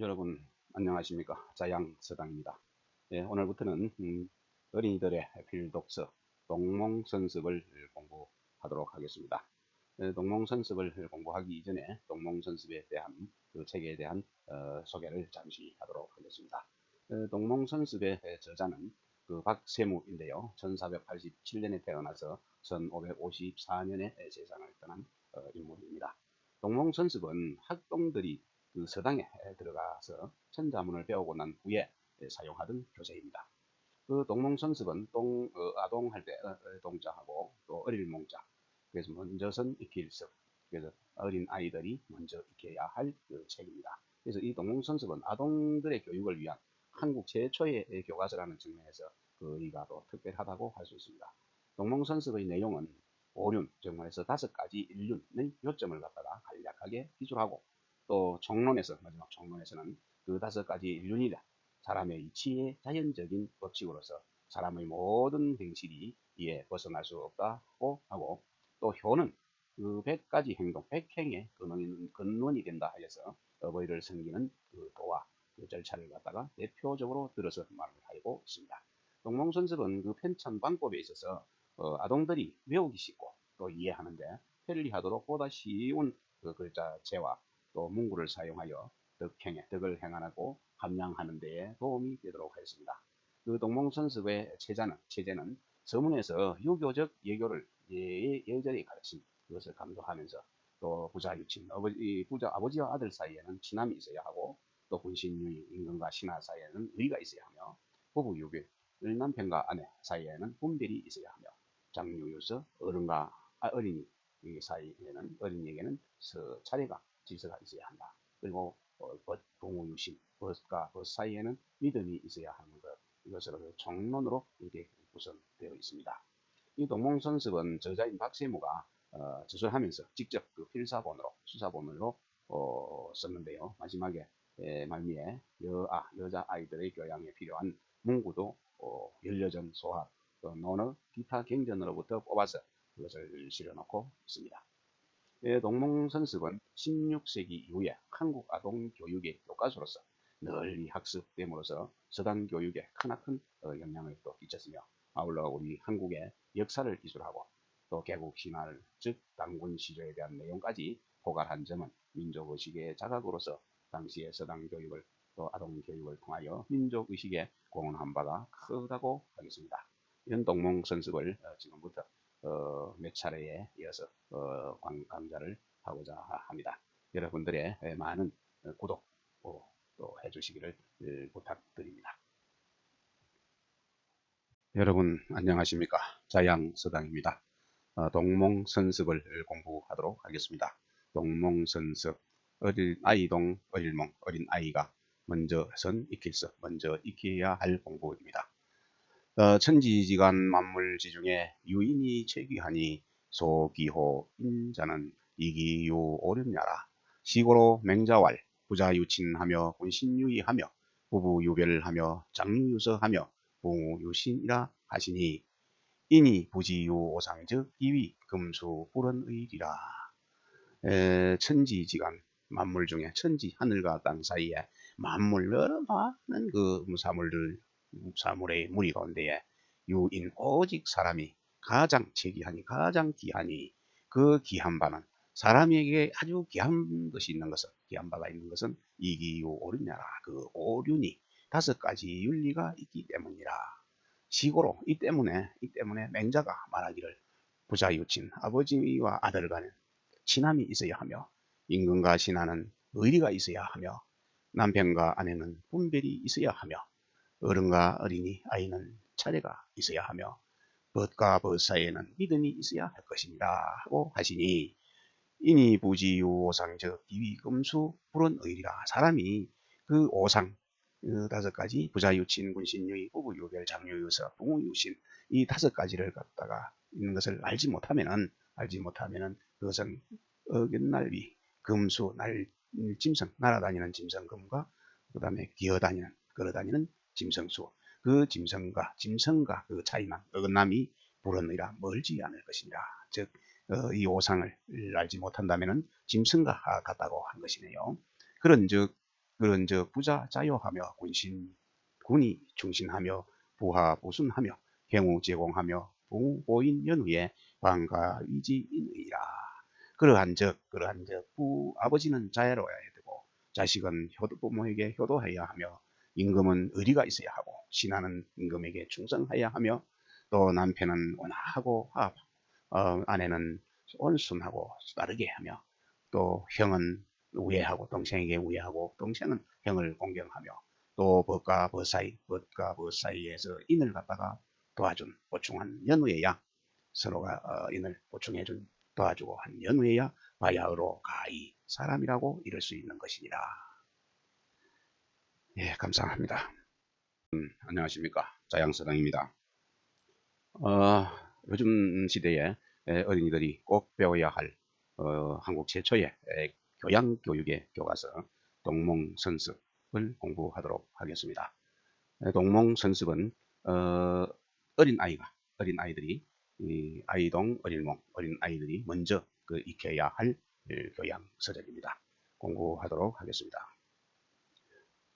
여러분 안녕하십니까. 자양서당입니다. 예, 오늘부터는 어린이들의 필독서 동몽선습을 공부하도록 하겠습니다. 동몽선습을 공부하기 이전에 동몽선습에 대한 그 책에 대한 소개를 잠시 하도록 하겠습니다. 동몽선습의 저자는 그 박세무인데요. 1487년에 태어나서 1554년에 세상을 떠난 인물입니다. 동몽선습은 학동들이 그 서당에 들어가서 천자문을 배우고 난 후에 사용하던 교재입니다. 그 동몽선습은 아동할 때 동자하고 또 어릴 몽자, 그래서 먼저선 익힐습, 그래서 어린 아이들이 먼저 익혀야 할그 책입니다. 그래서 이 동몽선습은 아동들의 교육을 위한 한국 최초의 교과서라는 측면에서 의의가 또 특별하다고 할 수 있습니다. 동몽선습의 내용은 오륜, 즉 말해서 5가지 일륜의 요점을 갖다가 간략하게 기술하고, 또 총론에서, 마지막 총론에서는 그 5가지 일륜이라 사람의 이치의 자연적인 법칙으로서 사람의 모든 행실이 이에 벗어날 수 없다고 하고, 또 효는 그 100가지 행동, 100행의 근원이 된다 하여서 어버이를 섬기는 그 도와 그 절차를 갖다가 대표적으로 들어서 말을 하고 있습니다. 동몽선습은 그 편찬 방법에 있어서 아동들이 외우기 쉽고 또 이해하는데 편리하도록 보다 쉬운 그 글자체와 또 문구를 사용하여 덕을 행하고 함양하는 데에 도움이 되도록 하였습니다. 그 동몽선습의 체제는 서문에서 유교적 예교를 예절히 가르친 그것을 강조하면서, 또 부자유친, 아버지와 아들 사이에는 친함이 있어야 하고, 또 군신유의, 임금과 신하 사이에는 의가 있어야 하며, 부부유별, 남편과 아내 사이에는 분별이 있어야 하며, 장유유서, 어른과 어린이 사이에는, 어린이에게는 차례가 질서가 있어야 한다. 그리고 동우유신, 벗과 벗 사이에는 믿음이 있어야 하는 것, 이것으로 총론으로 이렇게 구성되어 있습니다. 이 동몽선습은 저자인 박세무가 저술하면서 직접 그 필사본으로, 수사본으로 썼는데요. 마지막에 말미에 여자 아이들의 교양에 필요한 문구도 연려전 소학, 논어, 기타 경전으로부터 뽑아서 그것을 실어놓고 있습니다. 동몽선습은 16세기 이후에 한국 아동 교육의 교과서로서 널리 학습됨으로써 서당 교육에 크나큰 영향을 또 끼쳤으며, 아울러 우리 한국의 역사를 기술하고 또 개국 신화를, 즉 당군 시조에 대한 내용까지 포괄한 점은 민족의식의 자각으로서 당시의 서당 교육을, 또 아동 교육을 통하여 민족의식에 공헌한 바가 크다고 하겠습니다. 이런 동몽선습을 지금부터 몇 차례에 이어서 강좌를 하고자 합니다. 여러분들의 많은 구독 또 해주시기를 부탁드립니다. 여러분 안녕하십니까. 자양서당입니다. 동몽선습을 공부하도록 하겠습니다. 동몽선습, 아이동, 어릴몽, 어린 아이가 먼저 선 익힐서, 먼저 익혀야 할 공부입니다. 천지지간 만물지중에 유인이 최귀하니 소기호 인자는 이기유 오렵냐라. 시고로 맹자왈, 부자유친하며 군신유의하며 부부유별하며 장유유서하며 부유신이라 하시니, 이니 부지유 오상즉 이위 금수 불언의리라. 천지지간 만물 중에, 천지 하늘과 땅 사이에 만물, 여러 많은 그 사물의 무리 가운데에 유인 오직 사람이 가장 최귀하니, 가장 귀하니, 그 귀한 바는, 사람에게 아주 귀한 것이 있는 것은, 귀한 바가 있는 것은 이기유 오륜야라. 그 오륜이 5가지 윤리가 있기 때문이라. 시고로, 이 때문에 맹자가 말하기를 부자유친, 아버지와 아들 간에 친함이 있어야 하며, 임금과 신하는 의리가 있어야 하며, 남편과 아내는 분별이 있어야 하며, 어른과 어린이 아이는 차례가 있어야 하며, 벗과 벗 사이에는 믿음이 있어야 할 것입니다 하고 하시니, 이니 부지유 오상 즉 기위금수 불언의리라. 사람이 그 오상, 그 5가지, 부자유친, 군신유의, 부부유별, 장유유서, 동우유신, 이 5가지를 갖다가 있는 것을 알지 못하면은 그것은 어긋날비, 금수, 짐승, 날아다니는 짐승금과 그 다음에 걸어다니는 짐승수, 그 짐승과 그 차이만, 어긋남이 불언의라, 멀지 않을 것이니라. 즉 이 오상을 알지 못한다면은 짐승과 같다고 한 것이네요. 그런즉 그런즉 부자 자요하며 군이 충신하며 부하 보순하며 경우 제공하며 부보인 연후에 방가 위지인의라. 그러한즉 아버지는 자애로워야 되고 자식은 부모에게 효도해야 하며 임금은 의리가 있어야 하고 신하는 임금에게 충성해야 하며 또 남편은 온화하고 아내는 온순하고 따르게 하며 또 형은 우애하고 동생에게 우애하고 동생은 형을 공경하며 또 벗과 벗 사이에서 인을 갖다가 도와준 보충한 연후에야 서로가 인을 보충해준 도와주고 한 연후에야 바야흐로 가히 사람이라고 이룰 수 있는 것이니라. 예, 감사합니다. 안녕하십니까, 자양서당입니다. 요즘 시대에 어린이들이 꼭 배워야 할 한국 최초의 교양교육의 교과서 동몽선습을 공부하도록 하겠습니다. 동몽선습은 어린아이들이 아이동, 어린아이들이 먼저 익혀야 할 교양서적입니다. 공부하도록 하겠습니다.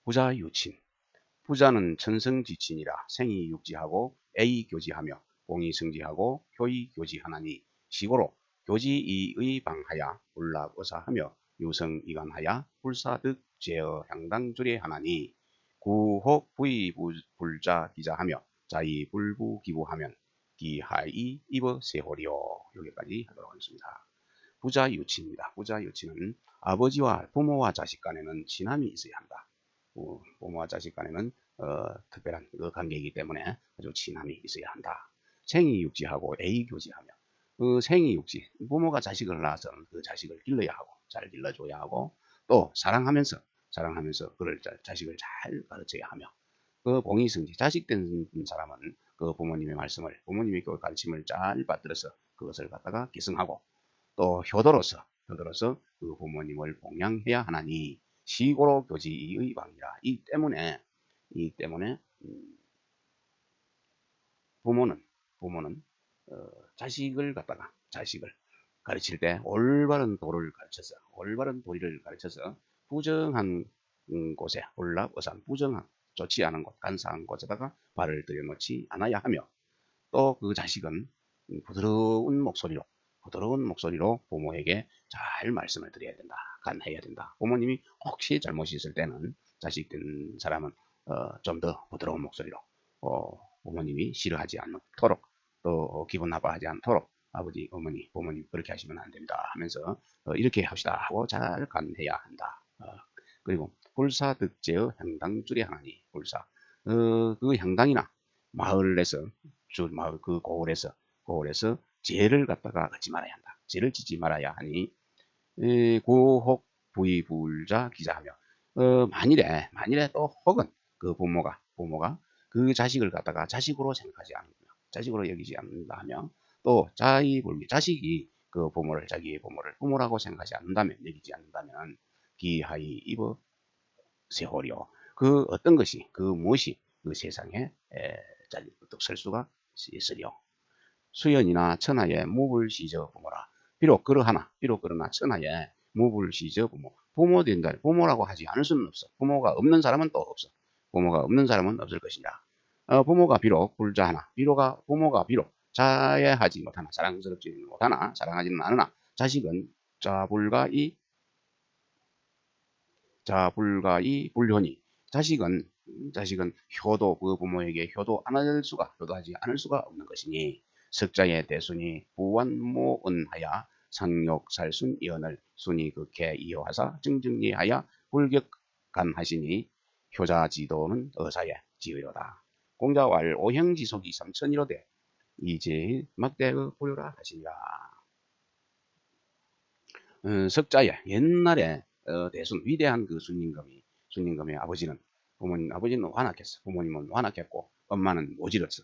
부자유친. 부자는 천성지친이라 생이 육지하고 애이 교지하며 공이 성지하고 효이 교지하나니 시고로 교지이의 방하야 불락의사하며 유성이간하야 불사득 제어 향당주례하나니 구혹 부의 불자 기자하며 자의 불부 기부하면 기하이 입어 세호리요. 여기까지 하도록 하겠습니다. 부자유친입니다. 부자유친은 아버지와 부모와 자식 간에는 친함이 있어야 한다. 부모와 자식 간에는 특별한 관계이기 때문에 아주 친함이 있어야 한다. 생이육지하고 애이교지하며 생이육지, 부모가 자식을 낳아서는 그 자식을 길러야 하고 잘 길러줘야 하고 또 사랑하면서 그를 자식을 잘 가르쳐야 하며 공의성지, 자식된 사람은 그 부모님의 말씀을, 부모님의 가르침을 잘 받들어서 그것을 갖다가 기승하고 또 효도로서 그 부모님을 봉양해야 하나니 시고로 교지의 방이라. 이 때문에 부모는 자식을 가르칠 때 올바른 도리를 가르쳐서 부정한 곳에 올라어산 부정한 좋지 않은 곳, 간사한 곳에다가 발을 들여놓지 않아야 하며 또 그 자식은 부드러운 목소리로 부모에게 잘 말씀을 드려야 된다. 간해야 된다. 부모님이 혹시 잘못이 있을 때는 자식된 사람은 좀 더 부드러운 목소리로 부모님이 싫어하지 않도록 또 기분 나빠하지 않도록 아버지, 어머니, 부모님 그렇게 하시면 안 됩니다 하면서 이렇게 합시다 하고 잘 간해야 한다. 그리고 불사득제의 향당줄이 하나니 불사 그 향당이나 마을에서 마을 그 고을에서 죄를 갖다가 얻지 말아야 한다. 죄를 짓지 말아야 하니 고혹 부의불자 기자하며 만일에 또 혹은 그 부모가 그 자식을 갖다가 자식으로 생각하지 않으며 자식으로 여기지 않는다 하면 또 자식이 그 부모를 자기의 부모를 부모라고 생각하지 않는다면 여기지 않는다면 기하이 입어 세월이요. 그 어떤 것이 그 무엇이 그 세상에 설 수가 있으리요. 수연이나 천하의 무불시저 부모라. 비록 그러나 천하의 무불시저 부모 된다. 부모라고 하지 않을 수는 없어. 부모가 없는 사람은 또 없어. 부모가 없는 사람은 없을 것이냐. 부모가 비록 불자하나 부모가 비록 자애하지 못하나 사랑스럽지 못하나 사랑하지는 않으나 자식은 자불가이 불효니 자식은 효도 그 부모에게 효도하지 않을 수가 없는 것이니 석자의 대순이 부완모은하야 상욕살순 이언을 순이 극해 이어하사 증증리하여 불격간하시니 효자지도는 어사에 지으로다. 공자왈 오형지속이 삼천이로되 이제일 막대의 불효라 하시니라. 석자에 옛날에 대순 위대한 그 순임금의 아버지는 환악했어. 부모님은 환악했고 엄마는 모질었어.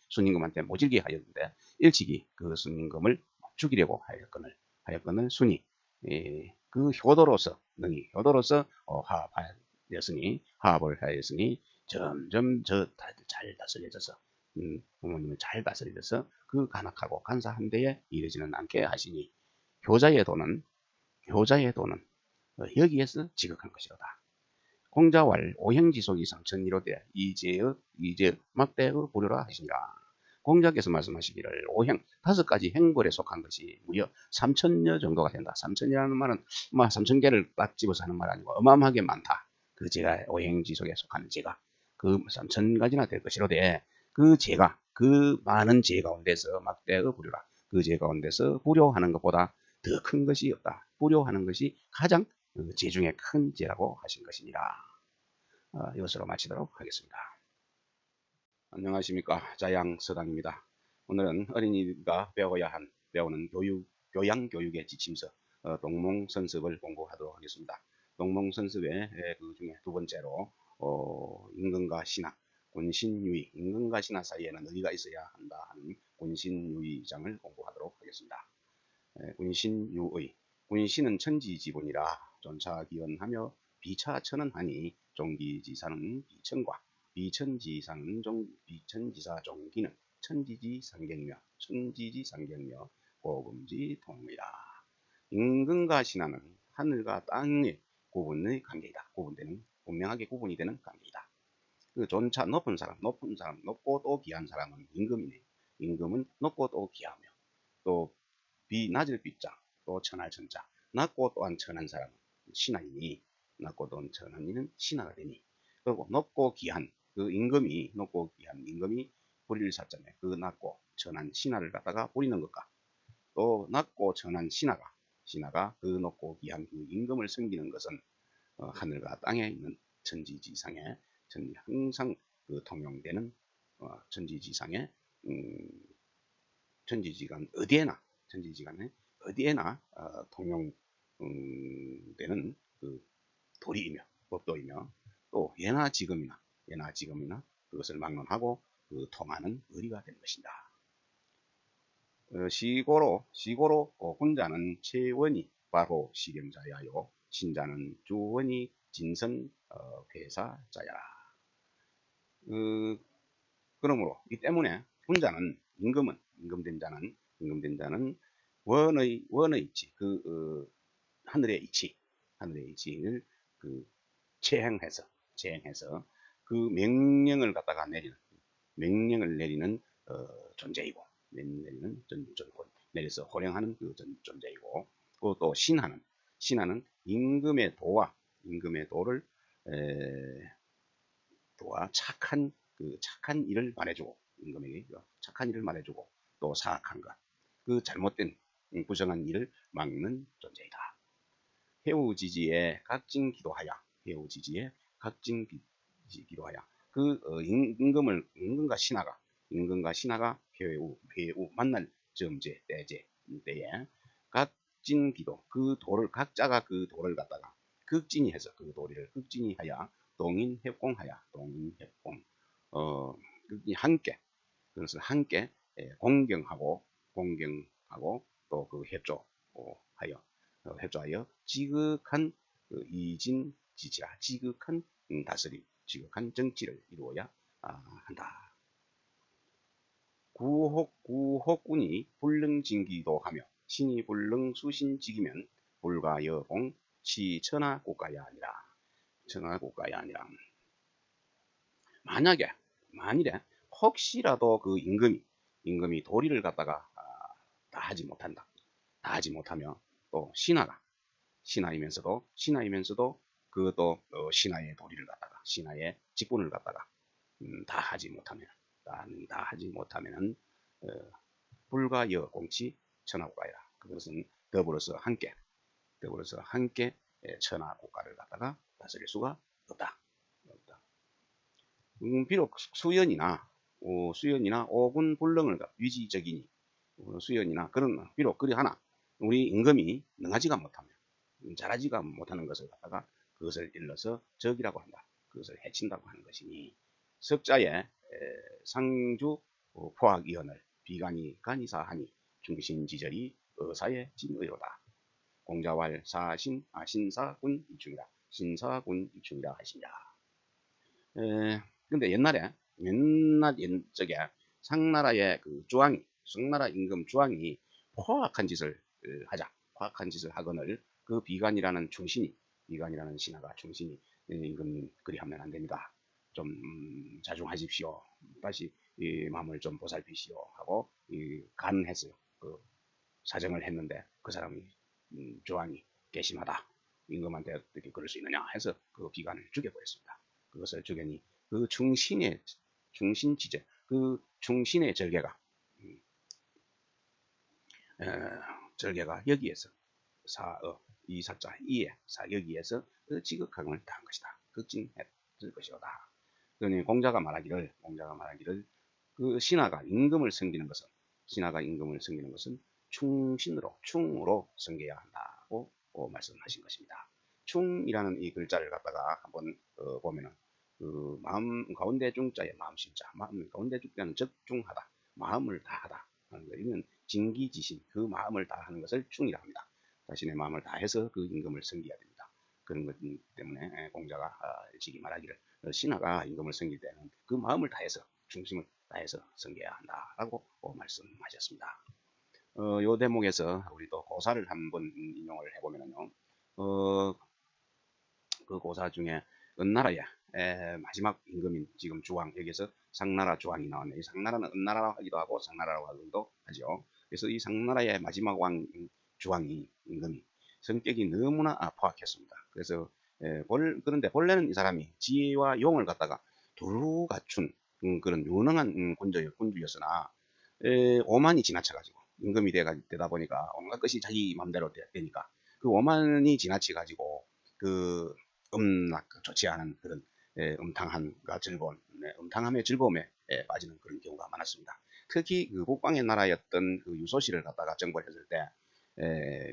순임금한테 모질게 하였는데 일찍이 그 순임금을 죽이려고 하였거늘 순이 그 효도로서 화합을 하였으니 점점 잘 다스려져서 부모님을 잘 다스려져서 그 간악하고 간사한 데에 이르지는 않게 하시니 효자의 도는 여기에서 지극한 것이로다. 공자왈 오행지속이 삼천이로되 이제의 막대의 부류라 하시니라. 공자께서 말씀하시기를 오행 5가지 행벌에 속한 것이 무려 3천여 정도가 된다. 3천이라는 말은 3,000개를 딱 집어서 하는 말 아니고 어마어마하게 많다. 그 제가 오행지속에 속하는 제가 그 3,000가지나 될 것이로되 그 제가 그 많은 제 가운데서 막대의 부류라. 그 제 가운데서 부료하는 것보다 더 큰 것이 없다. 부료하는 것이 가장 제 중에 큰 제라고 하신 것이니라. 이것으로 마치도록 하겠습니다. 안녕하십니까. 자양서당입니다. 오늘은 어린이가 배우는 교양 교육의 지침서 동몽선습을 공부하도록 하겠습니다. 동몽선습의 그 중에 두 번째로 임금과 신하, 군신유의, 임금과 신하 사이에는 의가 있어야 한다 하는 군신유의장을 공부하도록 하겠습니다. 군신유의, 군신은 천지지분이라 존차기원하며 비차천언하니 종기지사는 비천과 비천지사는 비천지사 종기는 천지지상경며 고금지 통이라. 임금과 신하는 하늘과 땅의 구분의 관계이다. 분명하게 구분이 되는 관계이다. 그 존차 높은 사람, 높고 또 귀한 사람은 임금이네. 임금은 높고 또 귀하며 또 낮을 비자, 또 천할 천자, 낮고 또한 천한 사람은 신하이니 낮고 또한 천한 이는 신하가 되니 그리고 높고 귀한 그 임금이 부릴 사자네. 그 낮고 천한 신하를 갖다가 부리는 것과 또 낮고 천한 신하가 그 높고 귀한 그 임금을 섬기는 것은 하늘과 땅에 있는 천지지상에 항상 그 통용되는 천지지상에 천지지간 어디에나 통용되는 그 도리이며 법도이며 또 예나 지금이나 그것을 막론하고 그 통하는 의리가 되는 것입니다. 시고로 혼자는 채원이 바로 시gem자야요 신자는 주원이 진선 회사자야라. 그러므로 이 때문에 혼자는 임금된 자는 원의 이치 하늘의 이치를 그 체행해서 그 명령을 갖다가 내리는 존재이고 내려서 호령하는 그 존재이고 또 신하는 임금의 도를 도와 착한 일을 말해주고 임금에게 착한 일을 말해주고 또 사악한 것 그 잘못된 부정한 일을 막는 존재이다. 해우지지에 각진 기도하여 그 임금과 신하가 회우 만날 때에 각진 기도 각자가 그 도를 갖다가 극진히 하여 동인협공하여 함께 그것을 함께 공경하고 또 그 협조하여 지극한 이진지지라 지극한 다스림 지극한 정치를 이루어야 한다. 구혹군이 불능징기도 하며 신이 불능수신직이면 불가여공 치천하국가야 아니라 만일에 혹시라도 그 임금이 도리를 갖다가 다 하지 못하며 또 신하이면서도 그것도 신하의 도리를 갖다가 신하의 직분을 갖다가 다 하지 못하면은 불가여공치 천하국가이라. 그것은 더불어서 함께 천하국가를 갖다가 다스릴 수가 없다. 비록 수연이나 오군 불능을 위지적이니 수연이나 비록 그리하나 우리 임금이 능하지가 못하며 잘하지가 못하는 것을 갖다가 그것을 일러서 적이라고 한다. 그것을 해친다고 하는 것이니 석자의 상주 포학위원을 비간이 간이사하니 중신지절이 의사의 진의로다. 공자왈 신사군 이충이라 하시냐. 근데 옛날 옛적에 상나라의 그 송나라 임금 주왕이 포악한 짓을 하거늘 그 비간이라는 충신이 비관이라는 신하가 충신이 임금님 그리 하면 안 됩니다. 좀 자중하십시오. 다시 마음을 좀 보살피시오 하고 간했어요. 그 사정을 했는데 그 사람이 조항이 괘씸하다. 임금한테 어떻게 그럴 수 있느냐 해서 그 비관을 죽여버렸습니다. 그것을 죽여니 그 충신지제, 그 충신의 절개가 절개가 여기에서 이 사자 이에 여기에서 그 지극하금을 당한 것이다. 극진했을 것이다. 그러니 공자가 말하기를 그 신하가 임금을 섬기는 것은 충으로 섬겨야 한다고 말씀하신 것입니다. 충이라는 이 글자를 갖다가 한번 보면은 그 마음 가운데 중자에 마음심자, 마음 가운데 중자는 적중하다, 마음을 다하다. 이는 진기지신, 그 마음을 다하는 것을 충이라 합니다. 자신의 마음을 다해서 그 임금을 섬겨야 됩니다. 그런 것 때문에 공자가 일찍이 말하기를 신하가 임금을 섬길 때는 그 마음을 다해서 중심을 다해서 섬겨야 한다라고 말씀하셨습니다. 요 대목에서 우리도 고사를 한번 인용을 해보면요. 그 고사 중에 은나라의 마지막 임금인 지금 주왕, 여기서 상나라 주왕이 나왔네. 이 상나라는 은나라라고 하기도 하고 상나라라고 하기도 하죠. 그래서 이 상나라의 마지막 왕 주왕이 임금이 성격이 너무나 포악했습니다. 그래서 그런데 본래는 이 사람이 지혜와 용을 갖다가 두루 갖춘 그런 유능한 군주였으나 오만이 지나쳐가지고 임금이 되다 보니까 온갖 것이 자기 맘대로 되니까 그 오만이 지나쳐가지고 그 좋지 않은 그런 음탕함과 즐거운 음탕함의 즐거움에 빠지는 그런 경우가 많았습니다. 특히 그 북방의 나라였던 그 유소시를 갖다가 정벌 했을 때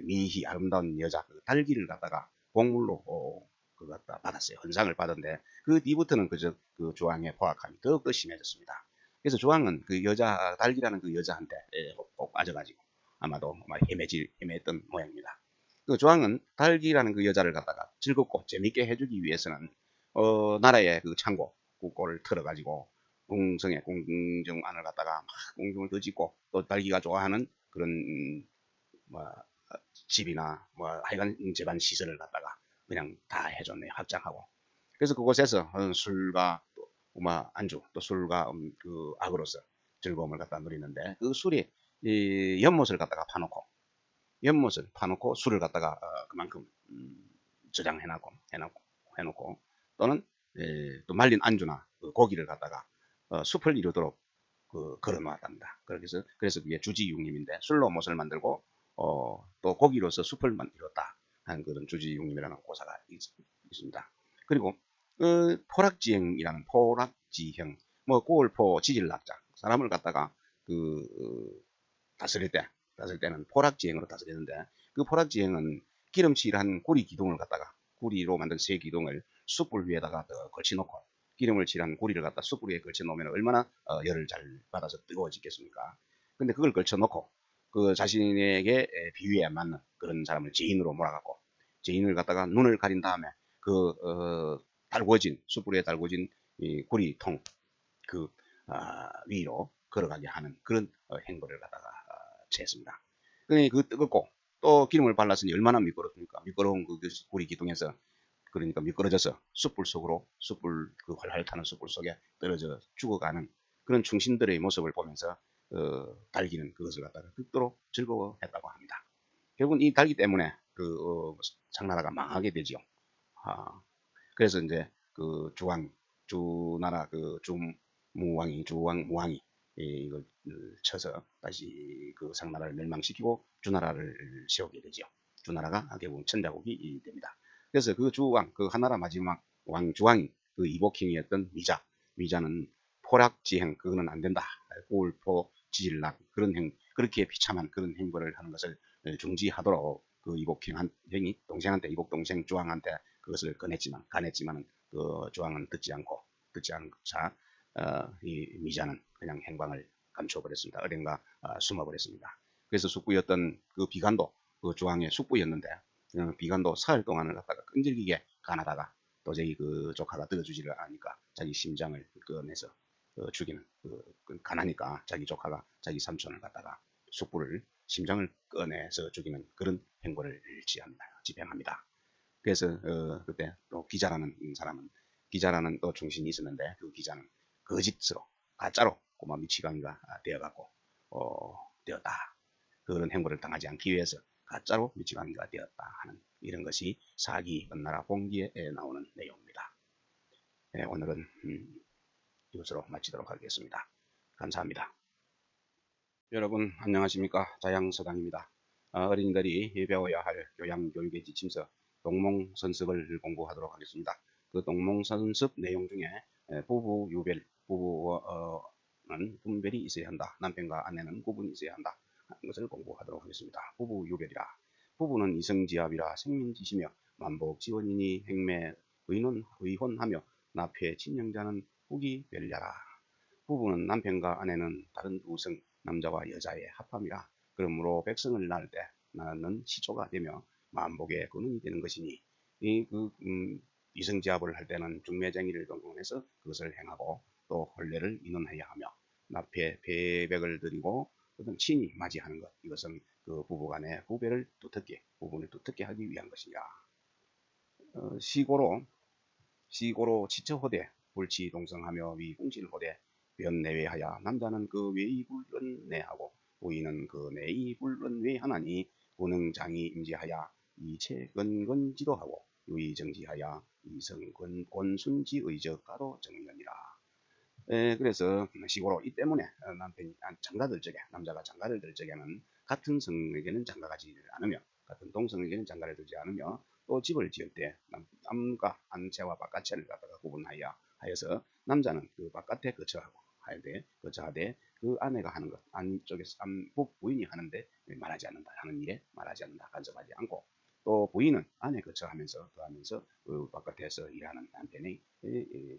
미희 아름다운 여자 그 달기를 갖다가 공물로 그 갖다 받았어요. 헌상을 받았는데 그 뒤부터는 그 조항의 포악함이 더욱더 심해졌습니다. 그래서 조항은 그 여자 달기라는 그 여자한테 꼭 빠져가지고 아마도 헤매했던 모양입니다. 그 조항은 달기라는 그 여자를 갖다가 즐겁고 재밌게 해주기 위해서는 나라의 그 창고 국고를 털어가지고 궁성에 궁정안을 갖다가 막 궁중을 더 짓고 또 달기가 좋아하는 그런 뭐 집이나 뭐 하여간 집안 시설을 갖다가 그냥 다 해줬네요. 확장하고. 그래서 그곳에서 술과 뭐 안주 또 술과 그 악으로서 즐거움을 갖다 누리는데 그 술이 이 연못을 갖다가 파놓고 술을 갖다가 그만큼 해놓고 또는 또 말린 안주나 그 고기를 갖다가 숲을 이루도록 걸어 놓았답니다. 그래서 그게 주지육림인데 술로 못을 만들고 또 고기로서 숲을 만들었다 하는 그런 주지육림이라는 고사가 있습니다. 그리고 포락지형이라는 포락지형 뭐 고을포 지질락자 사람을 갖다가 다스릴 때는 포락지형으로 다스리는데 그 포락지형은 기름칠한 구리로 만든 새 기둥을 숯불 위에다가 걸쳐놓고 기름을 칠한 구리를 갖다 숯불 위에 걸쳐놓으면 얼마나 열을 잘 받아서 뜨거워지겠습니까? 근데 그걸 걸쳐놓고 그 자신에게 비위에 맞는 그런 사람을 지인으로 몰아갖고 지인을 갖다가 눈을 가린 다음에 숯불 위에 달궈진 이 구리통 그 위로 걸어가게 하는 그런 행보를 갖다가 취했습니다. 그 뜨겁고 또 기름을 발랐으니 얼마나 미끄럽습니까? 미끄러운 그 구리 기둥에서 그러니까 미끄러져서 숯불 그 활활 타는 숯불 속에 떨어져 죽어가는 그런 충신들의 모습을 보면서 달기는 그것을 갖다가 극도로 즐거워했다고 합니다. 결국은 이 달기 때문에 장나라가 망하게 되지요. 그래서 이제 그 주나라 그 주왕무왕이 이걸 쳐서 다시 그 상나라를 멸망시키고 주나라를 세우게 되죠. 주나라가 결국 천자국이 됩니다. 그래서 그 주왕, 그 하나라 마지막 주왕이 그 이복행이었던 미자는 포락지행 그거는 안 된다. 고울포 지질락 그렇게 비참한 그런 행보를 하는 것을 중지하도록 그 이복행이 동생한테 이복 동생 주왕한테 그것을 간했지만 그 주왕은 듣지 않자 이 미자는 그냥 행방을 감춰버렸습니다. 어딘가 숨어버렸습니다. 그래서 숙부였던 그 비간도 그 주왕의 숙부였는데 비간도 사흘 동안을 갖다가 끈질기게 간하다가 도저히 그 조카가 들어주지를 않으니까 자기 심장을 꺼내서 죽이는 가나니까 자기 조카가 자기 삼촌을 갖다가 숙부를 심장을 꺼내서 죽이는 그런 행보를 집행합니다. 그래서 그때 또 기자라는 사람은 기자라는 또 충신이 있었는데 그 기자는 거짓으로 가짜로 고마 미치광이가 되어갖고 되었다. 그런 행보를 당하지 않기 위해서 가짜로 미치광이가 되었다 하는 이런 것이 사기 은나라 봉기에 나오는 내용입니다. 네, 오늘은 이것으로 마치도록 하겠습니다. 감사합니다. 여러분 안녕하십니까, 자양서당입니다. 어린이들이 배워야 할 교양교육의 지침서 동몽선습을 공부하도록 하겠습니다. 그 동몽선습 내용 중에 부부 유별, 부부는 분별이 있어야 한다. 남편과 아내는 구분이 있어야 한다 하는 것을 공부하도록 하겠습니다. 부부 유별이라, 부부는 이성지합이라 생민지시며 만복지원이니 행매 의혼하며 납회 친형자는 후기 별자라. 부부는 남편과 아내는 다른 두 성, 남자와 여자의 합함이라. 그러므로 백성을 낳을 때 나는 시초가 되며 만복의 근원이 되는 것이니, 이성지합을 할 때는 중매쟁이를 동원해서 그것을 행하고 또 혼례를 인원해야 하며 납회 배백을 드리고 어떤 친히 맞이하는 것, 이것은 그 부부간의 후배를 두텁게, 부분을 두텁게 하기 위한 것이라. 시고로 지처호대 불치 동성하며 위궁실호대 변내외하야. 남자는 그 외이불은 내하고 부인은 그 내이불은 외하나니 군응장이 임지하야 이체근건지도하고 유의정지하야 이성권순지의적가도 정연이라. 그래서 시고로 이 때문에 남편이 장가들 적에, 남자가 장가를 들 적에는 같은 성에게는 장가가지 않으며 같은 동성에게는 장가를 들지 않으며 또 집을 지을 때 남과 안채와 바깥채를 갖다가 구분하여 하여서 남자는 그 바깥에 거처하고 거처하되 그 아내가 하는 것, 안쪽에서 부인이 하는데 말하지 않는다 하는 일에 말하지 않는다, 간섭하지 않고, 또 부인은 안에 거처하면서 더하면서 그 바깥에서 일하는 남편의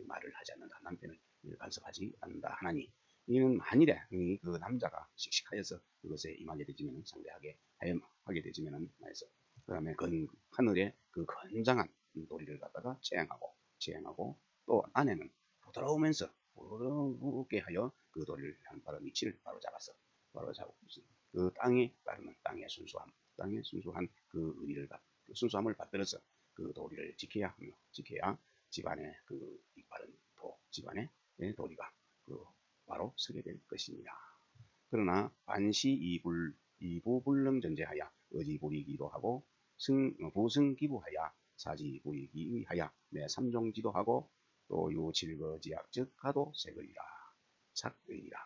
말을 하지 않는다, 남편을 간섭하지 않는다 하나니, 이는 만일에 그 남자가 씩씩하여서 그것에 임하게 되지면, 상대하게 하게 되지면은 말해서 그 다음에 하늘에 그 건장한 도리를 갖다가 지행하고 또 아내는 부드러우면서 부드럽게 하여 그 도리를 바로 위치를 바로 잡고 그 땅에 따르는 땅의 순수한 그 의리를 그 순수함을 받들어서 그 도리를 지켜야 집안의 그 바른 집안의 도리가 그 바로 서게 될 것입니다. 그러나 반시 이부불능전제하여 의지부리기도 하고 부승기부하여 사지부리기의하여 내 삼종지도 하고 또 유칠거지약 즉 가도 색의라 착의라.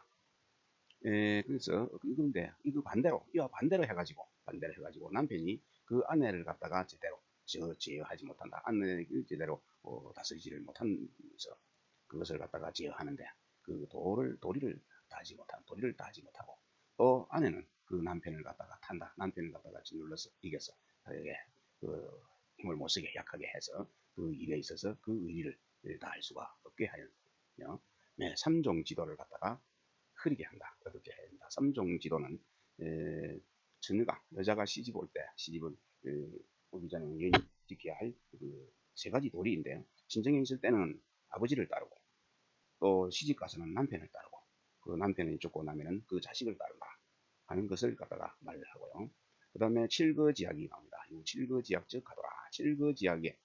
그래서 이건데 이와 반대로 해가지고 남편이 그 아내를 갖다가 제대로 제어하지 못한다. 아내를 제대로 다스리지를 못하면서 그것을 갖다가 제어하는데 그 도리를 다하지 못하고, 또 아내는 그 남편을 갖다가 탄다. 남편을 갖다가 짓눌러서 이겨서 그에게 그 힘을 못 쓰게 약하게 해서 그 일에 있어서 그 의리를 다할 수가 없게 하여 삼종 지도를 갖다가 흐리게 한다. 어떻게 해야 된다. 삼종 지도는 처녀가 여자가 시집 올 때 시집을 오기 전에 여인이 지켜야 할 그 세 가지 도리인데요. 친정에 있을 때는 아버지를 따르고 또 시집 가서는 남편을 따르고 그 남편이 죽고 나면은 그 자식을 따른다 하는 것을 갖다가 말을 하고요. 그 다음에 칠거지약이 나옵니다. 이 칠거지약 즉 가도라. 칠거지약에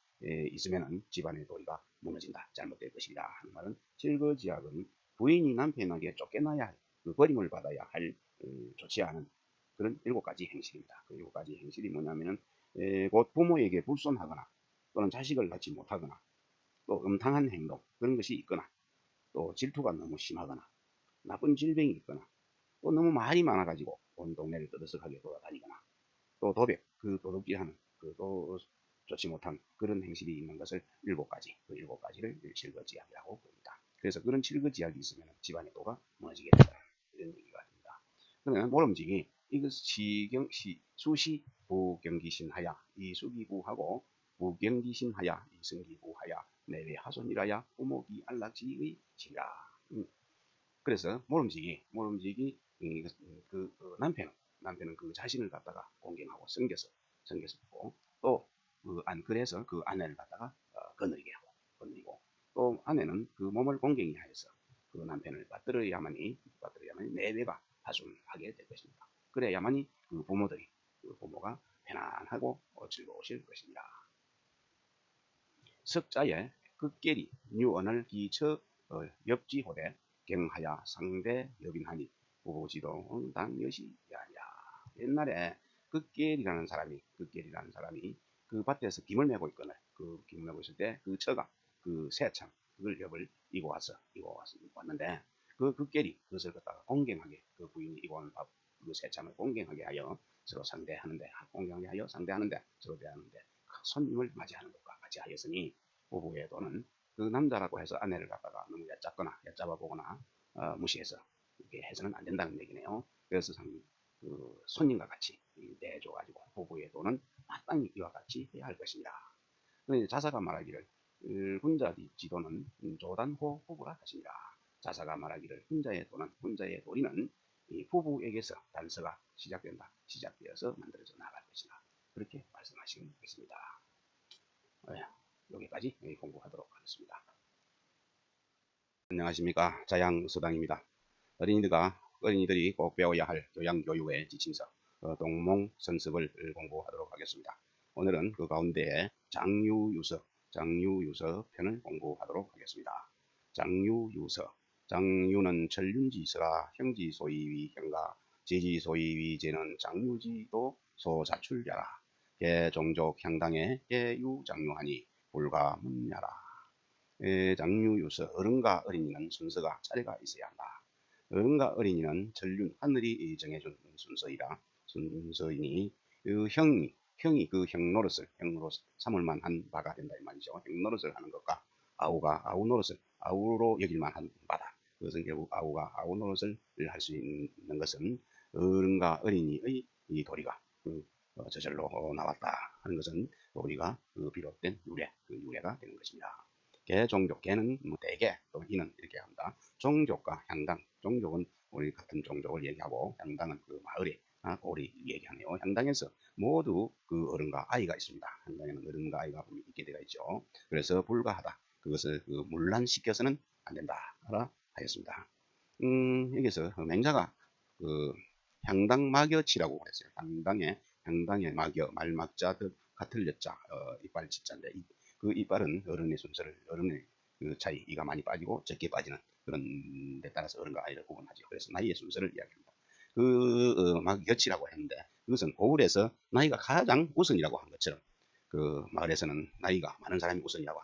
있으면은 집안의 도리가 무너진다, 잘못될 것이다 하는 말은, 칠거지약은 부인이 남편에게 쫓겨나야 할, 그 버림을 받아야 할 좋지 않은 그런 7가지 행실입니다. 그 7가지 행실이 뭐냐면은 곧 부모에게 불손하거나 또는 자식을 낳지 못하거나 또 음탕한 행동, 그런 것이 있거나 또 질투가 너무 심하거나 나쁜 질병이 있거나 또 너무 말이 많아가지고 온 동네를 떠들썩하게 돌아다니거나 또 도벽, 그 도둑질하는 또 좋지 못한 그런 행실이 있는 것을 7가지, 그 7가지를 칠거지약이라고 부릅니다. 그래서 그런 칠거지약이 있으면 집안의 도가 무너지게 된다, 이런 얘기가 됩니다. 그러면 모름지기 이것 수시 부경기신하야 이 수기부하고 부경기신하야 이 성기부하야 내외 하손이라야 부모기 안락지의 지라. 그래서 모름지기 그 남편은 그 자신을 갖다가 공경하고 섬겨서 보고 또 그래서 그 아내를 갖다가 거느리고 또 아내는 그 몸을 공경히 하여서 그 남편을 받들어야만이 내외가 하순하게 될 것입니다. 그래야만이 그 부모가 편안하고 즐거우실 것입니다. 석자에 끝계리 유언을 기처 엽지호대 경하야 상대 여빈하니 오지도 당여시 야야. 옛날에 끝계리라는 사람이 그 밭에서 김을 메고 있거늘 그 김을 메고 있을 때 그 처가 그 새참 그걸 엽을 이고 왔는데 그 끝계리 그것을 갖다가 공경하게 그 부인이 이고 온 그 새참을 공경하게 하여 서로 상대하는데 공경하게 하여 상대하는데 서로 대하는데 손님을 맞이하는 것과 같이 하였으니 부부의 도는 그 남자라고 해서 아내를 갖다가 너무 얕잡아 보거나 무시해서 이렇게 해서는 안 된다는 얘기네요. 그래서 그 손님과 같이 내줘가지고 부부의 도는 마땅히 이와 같이 해야 할 것입니다. 자사가 말하기를 혼자 지도는 조단호 부부라 하십니다. 자사가 말하기를 혼자의 도리는 이 부부에게서 단서가 시작되어서 만들어져 나갈 것이다. 그렇게 말씀하시고 있습니다. 여기까지 공부하도록 하겠습니다. 안녕하십니까. 자양서당입니다. 어린이들이 꼭 배워야 할 교양교육의 지침서 동몽선습을 공부하도록 하겠습니다. 오늘은 그 가운데에 장유유서 편을 공부하도록 하겠습니다. 장유유서. 장유는 천륜지서라 형지소이위 형가 지지소이위 제는 장유지도 소자출야라 개종족 향당에 개유장유하니 불가문야라. 장유유서. 어른과 어린이는 순서가 차례가 있어야 한다. 어른과 어린이는 전륜 하늘이 정해준 순서이니 그 형이 그 형노릇 삼을만 한 바가 된다 이 말이죠. 형노릇을 하는 것과 아우가 아우 노릇을 아우로 여길만 한 바다. 그것은 결국 아우가 아우 노릇을 할 수 있는 것은 어른과 어린이의 이 도리가 저절로 나왔다 하는 것은 우리가 비롯된 유래가 되는 것입니다. 개종족. 개는 대개 또 이는 이렇게 합니다. 종족과 향당. 종족은 우리 같은 종족을 얘기하고 향당은 그 마을의 고리 얘기하네요. 향당에서 모두 그 어른과 아이가 있습니다. 향당에는 어른과 아이가 있게 되어 있죠. 그래서 불가하다. 그것을 문란시켜서는 안 된다 하였습니다. 여기서 맹자가 그 향당막여치라고 했어요. 향당의 막여 말막자 같을 여자 이빨 지자인데 그 이빨은 어른의 그 차이 이가 많이 빠지고 적게 빠지는 그런 데 따라서 어른과 아이를 구분하죠. 그래서 나이의 순서를 이야기합니다. 막 여치라고 했는데 그것은 고을에서 나이가 가장 우선이라고 한 것처럼 그 마을에서는 나이가 많은 사람이 우선이라고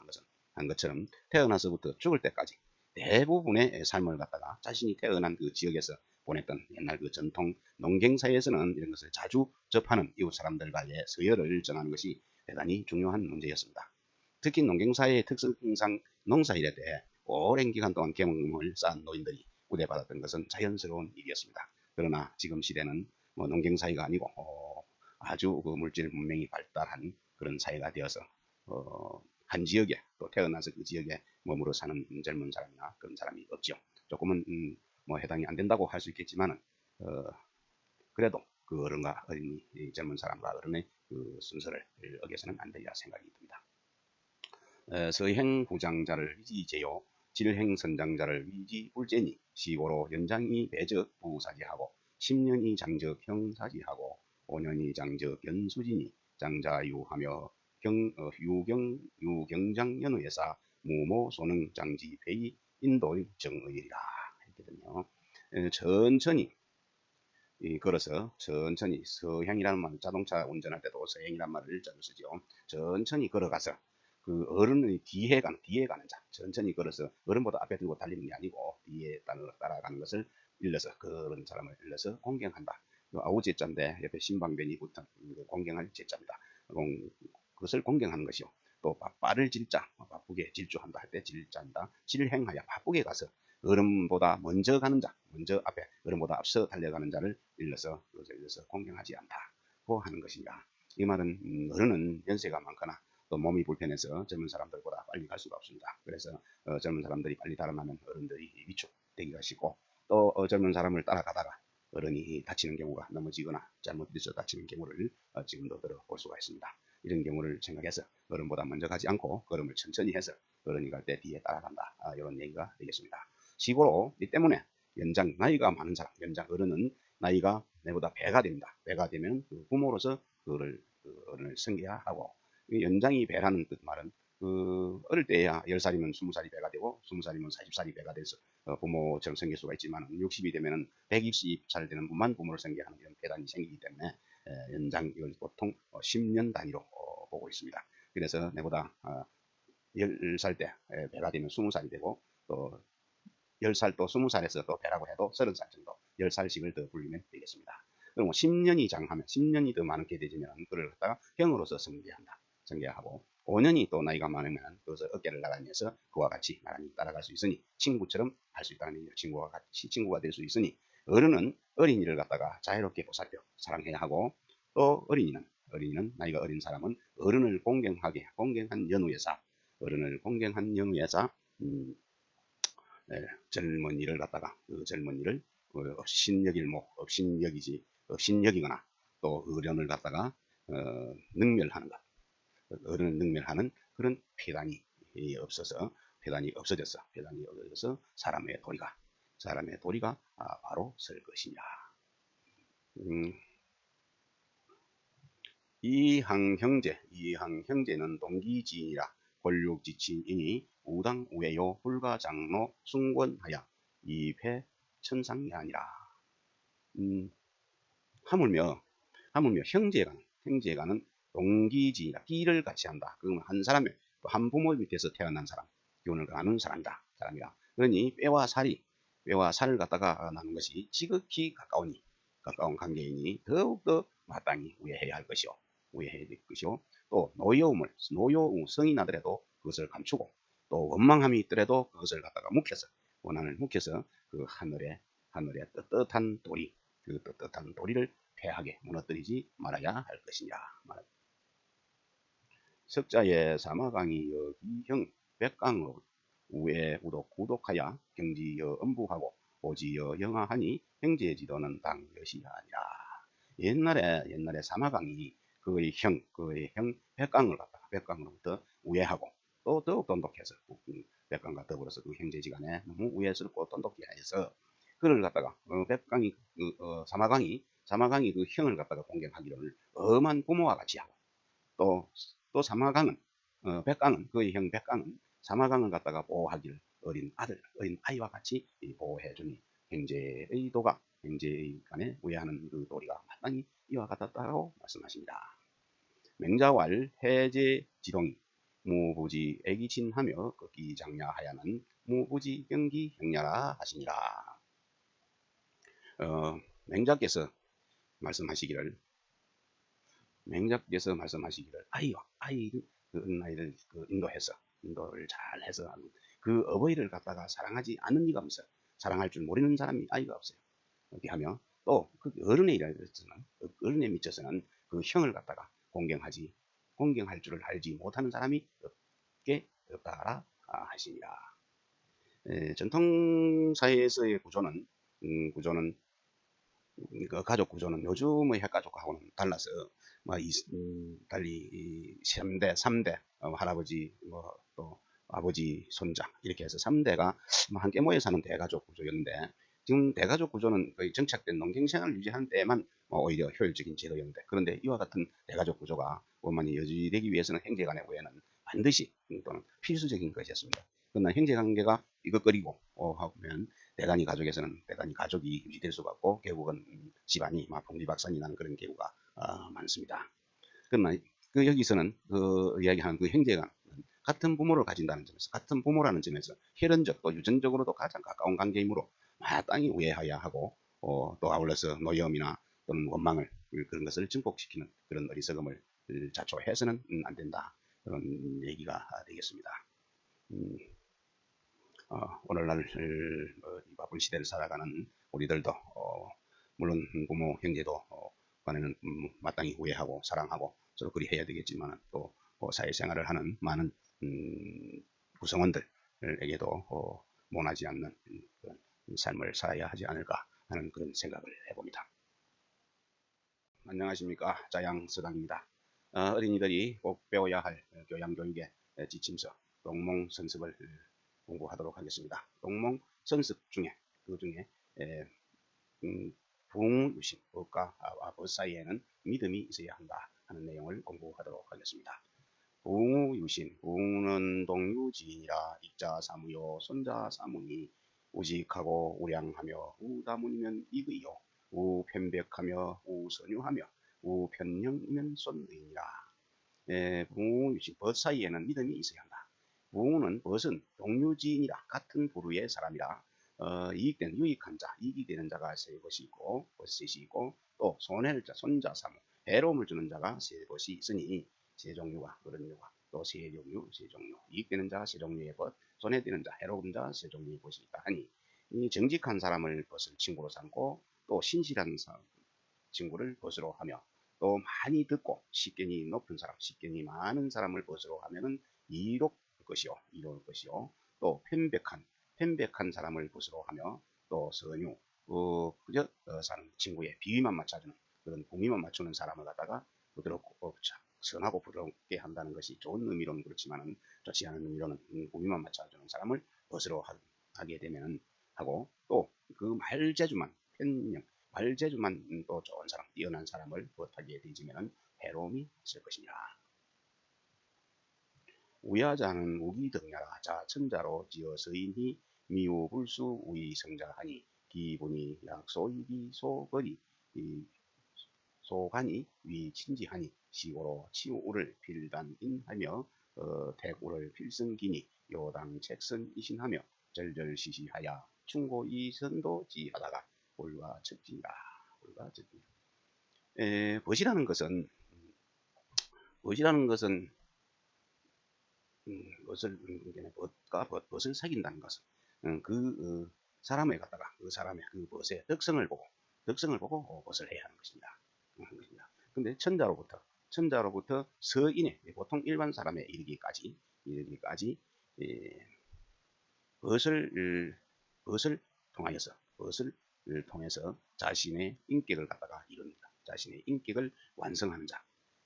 한 것처럼 태어나서부터 죽을 때까지 대부분의 삶을 갖다가 자신이 태어난 그 지역에서 보냈던 옛날 그 전통 농경사회에서는 이런 것을 자주 접하는 이웃 사람들과의 서열을 정하는 것이 대단히 중요한 문제였습니다. 특히 농경사회의 특성상 농사일에 대해 오랜 기간 동안 경험을 쌓은 노인들이 우대받았던 것은 자연스러운 일이었습니다. 그러나 지금 시대는 농경사회가 아니고 아주 그 물질 문명이 발달한 그런 사회가 되어서 한 지역에 또 태어나서 그 지역에 머무르 사는 젊은 사람이나 그런 사람이 없죠. 조금은 해당이 안 된다고 할 수 있겠지만은 그래도 그 어른과 어린이 젊은 사람과 어른의 그 순서를 어겨서는 안 되리라 생각이 듭니다. 서행부장자를 위지제요 질행선장자를 위지불제니 시고로 연장이 배적 부사지하고 10년이 장적 형사지하고 5년이 장적 연수지니 장자유하며 유경장연의사 무모소능 장지 배이 인도의 정의이라 했거든요. 천천히 걸어서 천천히 서행이라는 말 자동차 운전할 때도 서행이라는 말을 자주 쓰죠. 천천히 걸어가서 그 어른의 뒤에 가는 자 천천히 걸어서 어른보다 앞에 들고 달리는 게 아니고 뒤에 따라가는 것을 일러서 그런 사람을 일러서 공경한다. 아우제자인데 옆에 신방변이 붙은 공경할 제자입니다. 그것을 공경하는 것이요. 또 빠를 질자 바쁘게 질주한다 할 때 질자입니다. 질행하여 바쁘게 가서 어른보다 먼저 가는 자 먼저 앞에 어른보다 앞서 달려가는 자를 일러서 공경하지 않다고 하는 것입니다. 이 말은 어른은 연세가 많거나 또 몸이 불편해서 젊은 사람들보다 빨리 갈 수가 없습니다. 그래서 젊은 사람들이 빨리 달아나면 어른들이 위축되기가 쉽고 또 젊은 사람을 따라가다가 어른이 다치는 경우가 넘어지거나 잘못돼서 다치는 경우를 지금도 들어볼 수가 있습니다. 이런 경우를 생각해서 어른보다 먼저 가지 않고 걸음을 천천히 해서 어른이 갈 때 뒤에 따라간다. 이런 얘기가 되겠습니다. 시고로 이 때문에 나이가 많은 사람 어른은 나이가 내보다 배가 됩니다. 배가 되면 그 부모로서 어른을 섬겨야 하고 연장이 배라는 그 말은 어릴 때야 10살이면 20살이 배가 되고 20살이면 40살이 배가 돼서 부모처럼 생길 수가 있지만 60이 되면은 120살 되는 분만 부모를 생겨하는 이런 폐단이 생기기 때문에 연장을 보통 10년 단위로 보고 있습니다. 그래서 내보다 10살 때 배가 되면 20살이 되고 또 10살 또 20살에서 또 배라고 해도 30살 정도 10살씩을 더 불리면 되겠습니다. 그럼 10년이 장하면 10년이 더 많게 되지면 그를 갖다가 형으로서 성계한다. 성계하고 5년이 또 나이가 많으면 그것을 어깨를 나가면서 그와 같이 나란히 따라갈 수 있으니 친구처럼 할 수 있다는 얘기죠. 친구와 같이 친구가 될 수 있으니 어른은 어린이를 갖다가 자유롭게 보살펴 사랑해야 하고 또 어린이는 나이가 어린 사람은 어른을 공경한 연후에서 어른을 공경한 연후에서 젊은이를 갖다가 그 젊은이를 업신여기거나 또 어른을 갖다가 능멸하는 것, 어른을 능멸하는 그런 폐단이 없어져서 사람의 도리가 바로 설 것이냐. 이항형제는 동기지인이라 권력지치이니 우당 우회요 불가장로 숭권하야 이패 천상이 아니라. 하물며 형제간은 동기지인이라 끼를 같이 한다. 그러면 한 사람의 한 부모 밑에서 태어난 사람, 기운을 가는 사람이다. 그러니 뼈와 살을 갖다가 나눈 것이 지극히 가까운 관계이니 더욱더 마땅히 우애해야 할 것이요. 또 성이 나더라도 그것을 감추고 또 원망함이 있더라도 그것을 갖다가 원한을 묵혀서 그 하늘의 떳떳한 도리, 그 떳떳한 도리를 패하게 무너뜨리지 말아야 할 것이냐. 석자의 사마강이 여기형 백강의 우에 우독하여 경지여 엄부하고 오지여 영하하니 형제지도는 당것이 아니라. 옛날에 사마강이 그의 형 백강을 갖다가 백강으로부터 우애하고 또 더욱 돈독해서 백강과 더불어서 그 형제지간에 너무 우애스럽고 돈독해 해서 그를 갖다가 사마강이 그 형을 갖다가 공격하기를 엄한 부모와 같이 하고 또 사마강은 그의 형 백강은 사마강을 갖다가 보호하기를 어린 아이와 같이 보호해주니 형제의 간에 우애하는 그 도리가 마땅히 이와 같았다고 말씀하십니다. 맹자왈 해제지동이 무부지 애기친하며 극기장야하야는 무부지 경기 형야라 하시니라. 맹자께서 말씀하시기를 아이 어린아이를 인도를 잘 해서 그 어버이를 갖다가 사랑하지 않는 이가 없어요. 사랑할 줄 모르는 사람이 아이가 없어요. 어디 하며 또 그 어른에 미쳐서는 그 형을 갖다가 공경할 줄을 알지 못하는 사람이 없다라 하시니라. 전통사회에서의 구조는 가족 구조는 요즘의 핵가족하고는 달라서 달리 3대 할아버지 또 아버지 손자 이렇게 해서 3대가 함께 모여 사는 대가족 구조였는데 지금 대가족 구조는 거의 정착된 농경생활을 유지하는 때만 오히려 효율적인 제도였는데 그런데 이와 같은 대가족 구조가 원만히 유지되기 위해서는 형제간의 우애는 반드시 또는 필수적인 것이었습니다. 그러나 형제관계가 이것거리고 하면 대단히 가족이 유지될 수가 없고 결국은 집안이 풍비박산이 나는 그런 경우가 많습니다. 그러나 여기서는 이야기하는 그 형제간 같은 부모를 가진다는 점에서 같은 부모라는 점에서 혈연적 또 유전적으로도 가장 가까운 관계이므로 마땅히 우애해야 하고 또 아울러서 노여움이나 또는 원망을 그런 것을 증폭시키는 그런 어리석음을 자초해서는 안 된다. 그런 얘기가 되겠습니다. 오늘날 이 바쁜 시대를 살아가는 우리들도 물론 부모 형제도 간에는 마땅히 우애하고 사랑하고 서로 그리 해야 되겠지만 또 사회생활을 하는 많은 구성원들에게도 모나지 않는 그런 삶을 살아야 하지 않을까 하는 그런 생각을 해봅니다. 안녕하십니까, 자양서당입니다. 어린이들이 꼭 배워야 할 교양교육의 지침서 동몽선습을 공부하도록 하겠습니다. 동몽선습 중에 부흥유신 법과 법 사이에는 믿음이 있어야 한다 하는 내용을 공부하도록 하겠습니다. 부유신, 부는 동유지니라. 익자 사무요, 손자 사무니. 우직하고 우량하며 우다문이면 이의요. 우편백하며 우선유하며 우편형이면 손의니라. 부유신, 벗 사이에는 믿음이 있어야 한다. 부는 벗은 동유지니라. 같은 부류의 사람이라. 이익된 유익한 자, 이익이 되는 자가 세 것이 있고 셋이 있고 또 손해를 자, 손자 사무, 해로움을 주는 자가 세 것이 있으니 세 종류가 그런 류가 또 세 종류, 세 종류, 이익되는 자 세 종류의 벗, 손해되는 자, 해로운 자 세 종류의 벗이 있다 하니 이 정직한 사람을 벗을 친구로 삼고 또 신실한 친구를 벗으로 하며 또 많이 듣고 식견이 높은 사람, 식견이 많은 사람을 벗으로 하면은 이로울 것이요. 또 편백한 사람을 벗으로 하며 또 선유, 그저 사람 친구의 비위만 맞춰주는 그런 공위만 맞추는 사람을 갖다가 부드럽고 선하고 부드럽게 한다는 것이 좋은 의미로는 그렇지만은 좋지 않은 의미로는 공위만 맞춰주는 사람을 벗으로 하게 되면은 하고 또 그 말재주만 편령 말재주만 또 좋은 사람, 뛰어난 사람을 벗하게 되지면은 해로움이 있을 것이니라. 우야자는 우기등야라. 자 천자로 지어서이니 미우불수 우이성자하니 기분이 약소이기 소거리 소간이 위친지하니 시고로 치우를 필단인하며 대구를 필승기니 요당 책선이신하며 절절시시하야 충고이선도 지하다가 볼과 척지니라. 벗이라는 것은 벗을 벗을 사귄다는 것은 그 사람에 갖다가 그 사람의 그 벗의 덕성을 보고 벗을 해야 하는 것입니다. 근데 천자로부터 서인에 보통 일반 사람에 이르기까지 벗을 통해서 자신의 인격을 갖다가 이룹니다. 자신의 인격을 완성하는 자,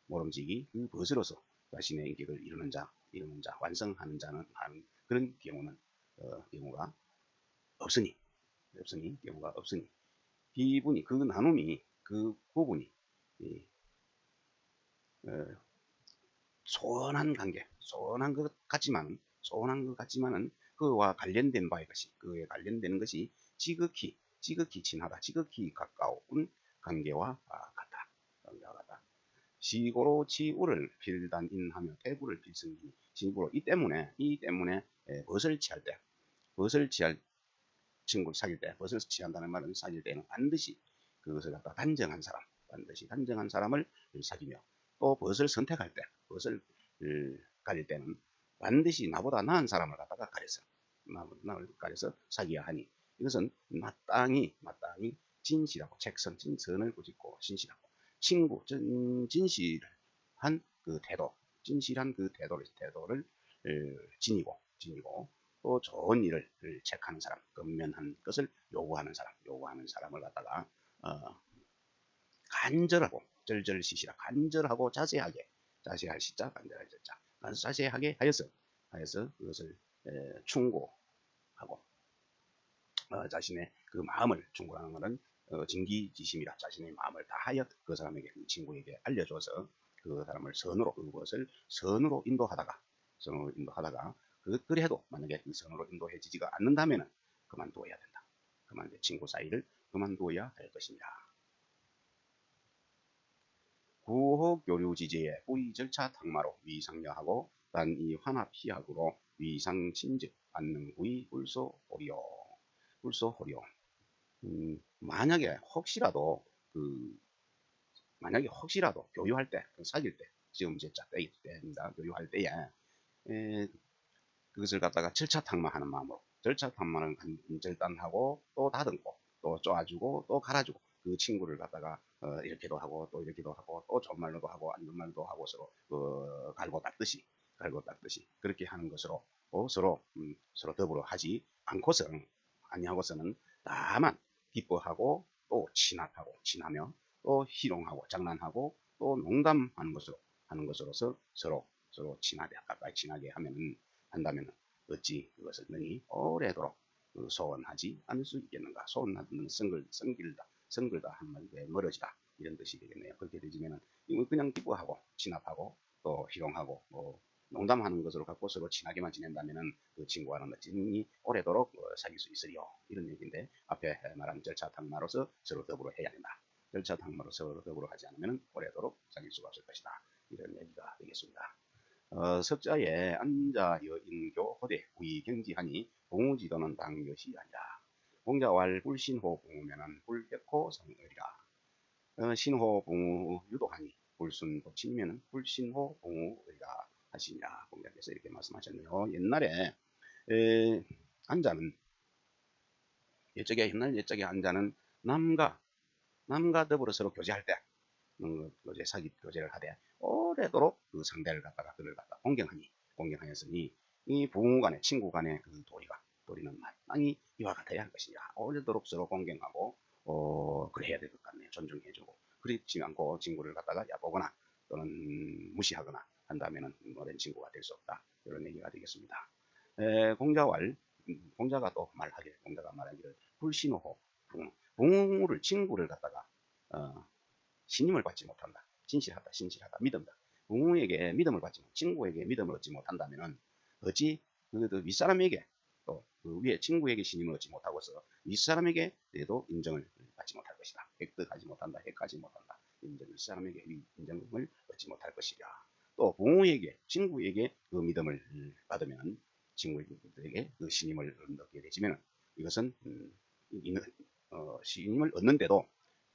모름지기 그 벗으로서 자신의 인격을 이루는 자, 완성하는 자는 하는 그런 경우가 없으니 기분이 그 나눔이 그 구분이 소원한 관계, 소원한 것 같지만은 그와 관련된 바의 것이 그에 관련되는 것이 지극히 친하다, 지극히 가까운 관계와 같다. 시고로 지우를 필단인하며 대구를 필승기 시고로 이 때문에 벗을 취할 친구를 사귈 때 벗을 취한다는 말은 사귈 때는 반드시 그것을 갖다 단정한 사람을 사귀며 또 벗을 선택할 때 벗을 가릴 때는 반드시 나보다 나은 사람을 갖다가 가려서 사귀어야 하니 이것은 마땅히 진실하고 진선을 꾸짖고 신실하고 친구 진실한 그 태도를 지니고 또 좋은 일을 체크하는 사람, 근면한 것을 요구하는 사람을 갖다가 간절하고 절절시시라 간절하고 자세하게 자세할 시자 간절할 시자 자세하게 하여서 그것을 충고하고 자신의 그 마음을 충고하는 것은 진기지심이라 자신의 마음을 다하여 그 사람에게 그 친구에게 알려줘서 그 사람을 그것을 선으로 인도하다가 그래도 만약에 그 선으로 인도해지지가 않는다면은 그만둬야 된다. 친구 사이를 그만둬야 할 것입니다. 구호교류지제에 뿌이 절차 탁마로 위상여하고 단이 환합 희학으로 위상친즉 안능구이 불소호려. 만약에 혹시라도 교유할 때 사귈 때 지금 제자 때입니다. 교유할 때에 그것을 갖다가 절차탁마하는 마음으로 절차탁마는 절단하고 또 다듬고 또 쪼아주고 또 갈아주고 그 친구를 갖다가 이렇게도 하고 또 이렇게도 하고 또 좋은 말로도 하고 안 좋은 말도 하고 서로 갈고 닦듯이 그렇게 하는 것으로 서로 더불어 하지 아니하고서는 다만 기뻐하고 또 친하며 또 희롱하고 장난하고 또 농담하는 것으로서 서로 가까이 친하게 한다면 어찌 그것을 능히 오래도록 소원하지 않을 수 있겠는가. 소원하면 성글다 한마디에 멀어지다 이런 뜻이 되겠네요. 그렇게 되지면은 그냥 기뻐하고 친합하고 또 희롱하고 농담하는 것으로 갖고 서로 친하게만 지낸다면은 그 친구와는 어찌 오래도록 사귈 수 있으리요. 이런 얘기인데 앞에 말한 절차탕마로서 서로 더불어 해야 된다. 절차탕마로 서로 더불어 하지 않으면 오래도록 사귈 수가 없을 것이다. 이런 얘기가 되겠습니다. 석자에 앉아 여인교 호대 위경지하니 봉우지도는 당것이 아니라 공자왈 불신호 봉우면은 불백호 성의리라. 신호 봉우 유도하니 불순 도치면은 불신호 봉우의라 하시니라. 공자께서 이렇게 말씀하셨네요. 옛날에 안자는 옛날 옛적에 안자는 남과 더불어 서로 교제할 때 교제를 하되 오래도록 그 상대를 갖다가 그를 갖다 공경하였으니 이 부모 간의 친구 간의 그 도리는 마땅히 이와 같아야 할 것이냐. 오래도록 서로 공경하고 그래야 될 것 같네요. 존중해주고 그렇지 않고 친구를 갖다가 야보거나 또는 무시하거나 한다면은 오랜 친구가 될 수 없다. 이런 얘기가 되겠습니다. 공자가 또 공자가 말하기를 불신호호 부모를 친구를 갖다가 신임을 받지 못한다. 신실하다. 믿음다. 부모에게 믿음을 받지 못, 친구에게 믿음을 얻지 못한다면은 어찌 그 윗사람에게 또 그 위에 친구에게 신임을 얻지 못하고서 윗사람에게도 인정을 받지 못할 것이다. 획득하지 못한다. 핵하지 못한다. 윗사람에게 인정을 얻지 못할 것이다. 또 부모에게 친구에게 그 믿음을 받으면 친구에게 그 신임을 얻게 되지면 이것은 신임을 얻는데도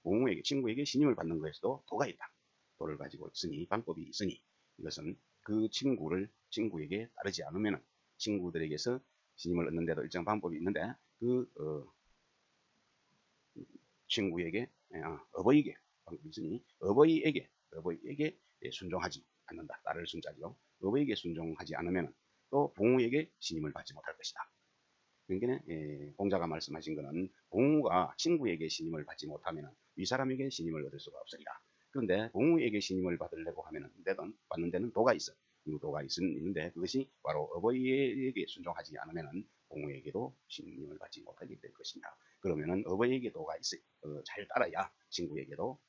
부모에게 친구에게 신임을 받는 것에도 도가 있다. 도를 가지고 있으니 방법이 있으니 이것은 그 친구에게 따르지 않으면 친구들에게서 신임을 얻는데도 일정 방법이 있는데 그 친구에게 어버이에게 방법이 있으니 어버이에게 순종하지 않는다. 따를 순자죠. 어버이에게 순종하지 않으면 또 부모에게 신임을 받지 못할 것이다. 그러니까 공자가 말씀하신 것은 부모가 친구에게 신임을 받지 못하면 윗사람에게 신임을 얻을 수가 없으리라. 그런데 부모에게 신임을 받으려고 하면 받는 데는 도가 있어. 도가 있는데 그것이 바로 어버이에게 순종하지 않으면 부모에게도 신임을 받지 못하게 될 것이냐. 그러면은 어버이에게 도가 잘 따라야 친구에게도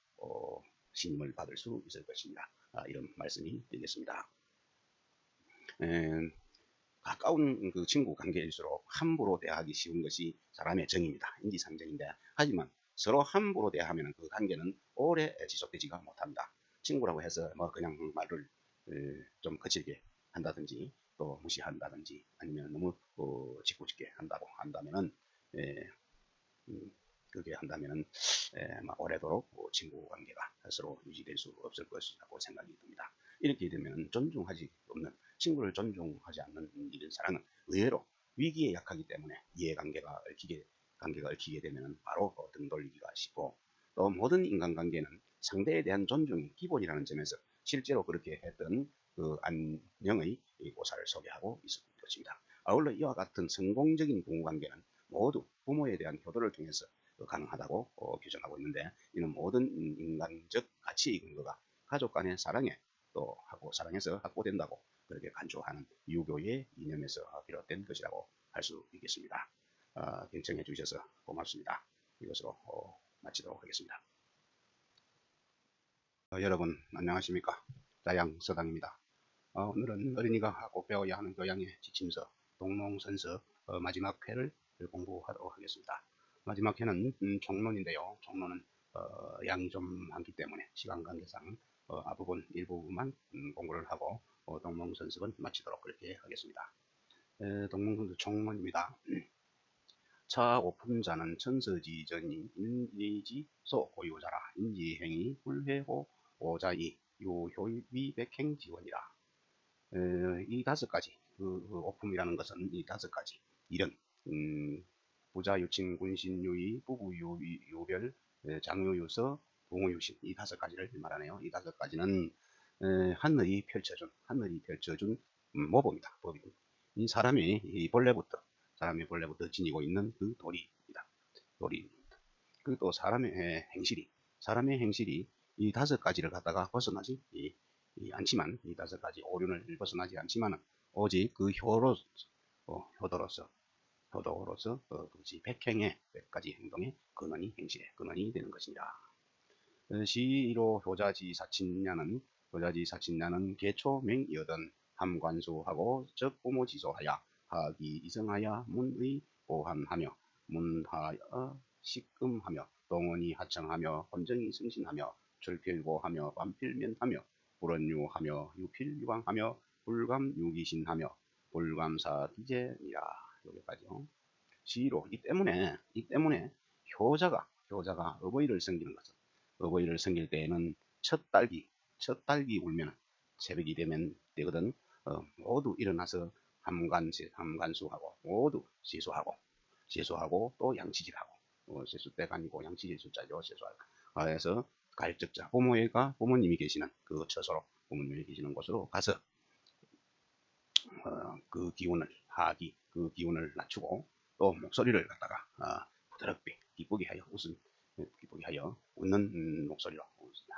신임을 받을 수 있을 것입니다. 이런 말씀이 되겠습니다. 가까운 그 친구 관계일수록 함부로 대하기 쉬운 것이 사람의 정입니다. 인지상정인데 하지만 서로 함부로 대하면 그 관계는 오래 지속되지가 못합니다. 친구라고 해서 그냥 말을 좀 거칠게 한다든지 또 무시한다든지 아니면 너무 짓궂게 한다면은 그렇게 한다면은 오래도록 친구 관계가 서로 유지될 수 없을 것이라고 생각이 듭니다. 이렇게 되면 존중하지 없는 친구를 존중하지 않는 이런 사람은 의외로 위기에 약하기 때문에 이해관계가 얽히게 되면 바로 등 돌리기가 쉽고 또 모든 인간관계는 상대에 대한 존중이 기본이라는 점에서 실제로 그렇게 했던 그 안녕의 고사를 소개하고 있을 것입니다. 아울러 이와 같은 성공적인 부부관계는 모두 부모에 대한 효도를 통해서 가능하다고 규정하고 있는데 이는 모든 인간적 가치의 근거가 가족 간의 사랑에 또 사랑에서 확보된다고 그렇게 간주하는 유교의 이념에서 비롯된 것이라고 할 수 있겠습니다. 경청해 주셔서 고맙습니다. 이것으로 마치도록 하겠습니다. 여러분 안녕하십니까? 자양서당입니다. 오늘은 어린이가 꼭 배워야 하는 교양의 지침서 동몽선서 마지막 회를 공부하도록 하겠습니다. 마지막 회는 총론인데요. 총론은 양이 좀 많기 때문에 시간 관계상 앞부분 일부분만 공부를 하고 동몽선습은 마치도록 그렇게 하겠습니다. 동몽선습 총론입니다. 차 오품자는 천서지전이 인지소 고유자라 인지행위 불회호 오자이 요효위 백행지원이라. 이 다섯 가지 그 오품이라는 것은 이 다섯 가지 이런 부자 유친 군신 유의 부부 유별 장유유서 부모유신 이 다섯 가지를 말하네요. 이 다섯 가지는 하늘이 펼쳐준 모범이다. 법입니다. 이 사람이 본래부터 지니고 있는 그 도리입니다. 그 또 사람의 행실이 이 다섯 가지를 갖다가 벗어나지 않지만 이 다섯 가지 오륜을 벗어나지 않지만 오직 그 효도로서 그것이 백행의 100가지 행동의 근원이 행실의 근원이 되는 것입니다. 시로 효자지 사친냐는 도자지 사친나는 개초맹이어든 함관수하고 적부모지소하야 하기 이성하야 문의 보함하며 문하여 식금하며 동원이 하청하며 헌정이 승신하며 출필고하며 반필면하며 불언유하며 유필유방하며 불감유기신하며 불감사기제니라. 여기까지요. 시로 이 때문에 효자가 어버이를 섬기는 것은 어버이를 섬길 때에는 첫 딸기 울면 새벽이 되면 되거든. 모두 일어나서 함관수하고 모두 세수하고 또 양치질하고 세수 때가 아니고 양치질 숫자죠. 세수하고 그래서 갈적자 부모님이 계시는 그 처소로 부모님이 계시는 곳으로 가서 그 기운을 낮추고 또 목소리를 갖다가 부드럽게 기쁘게 하여 웃는 목소리로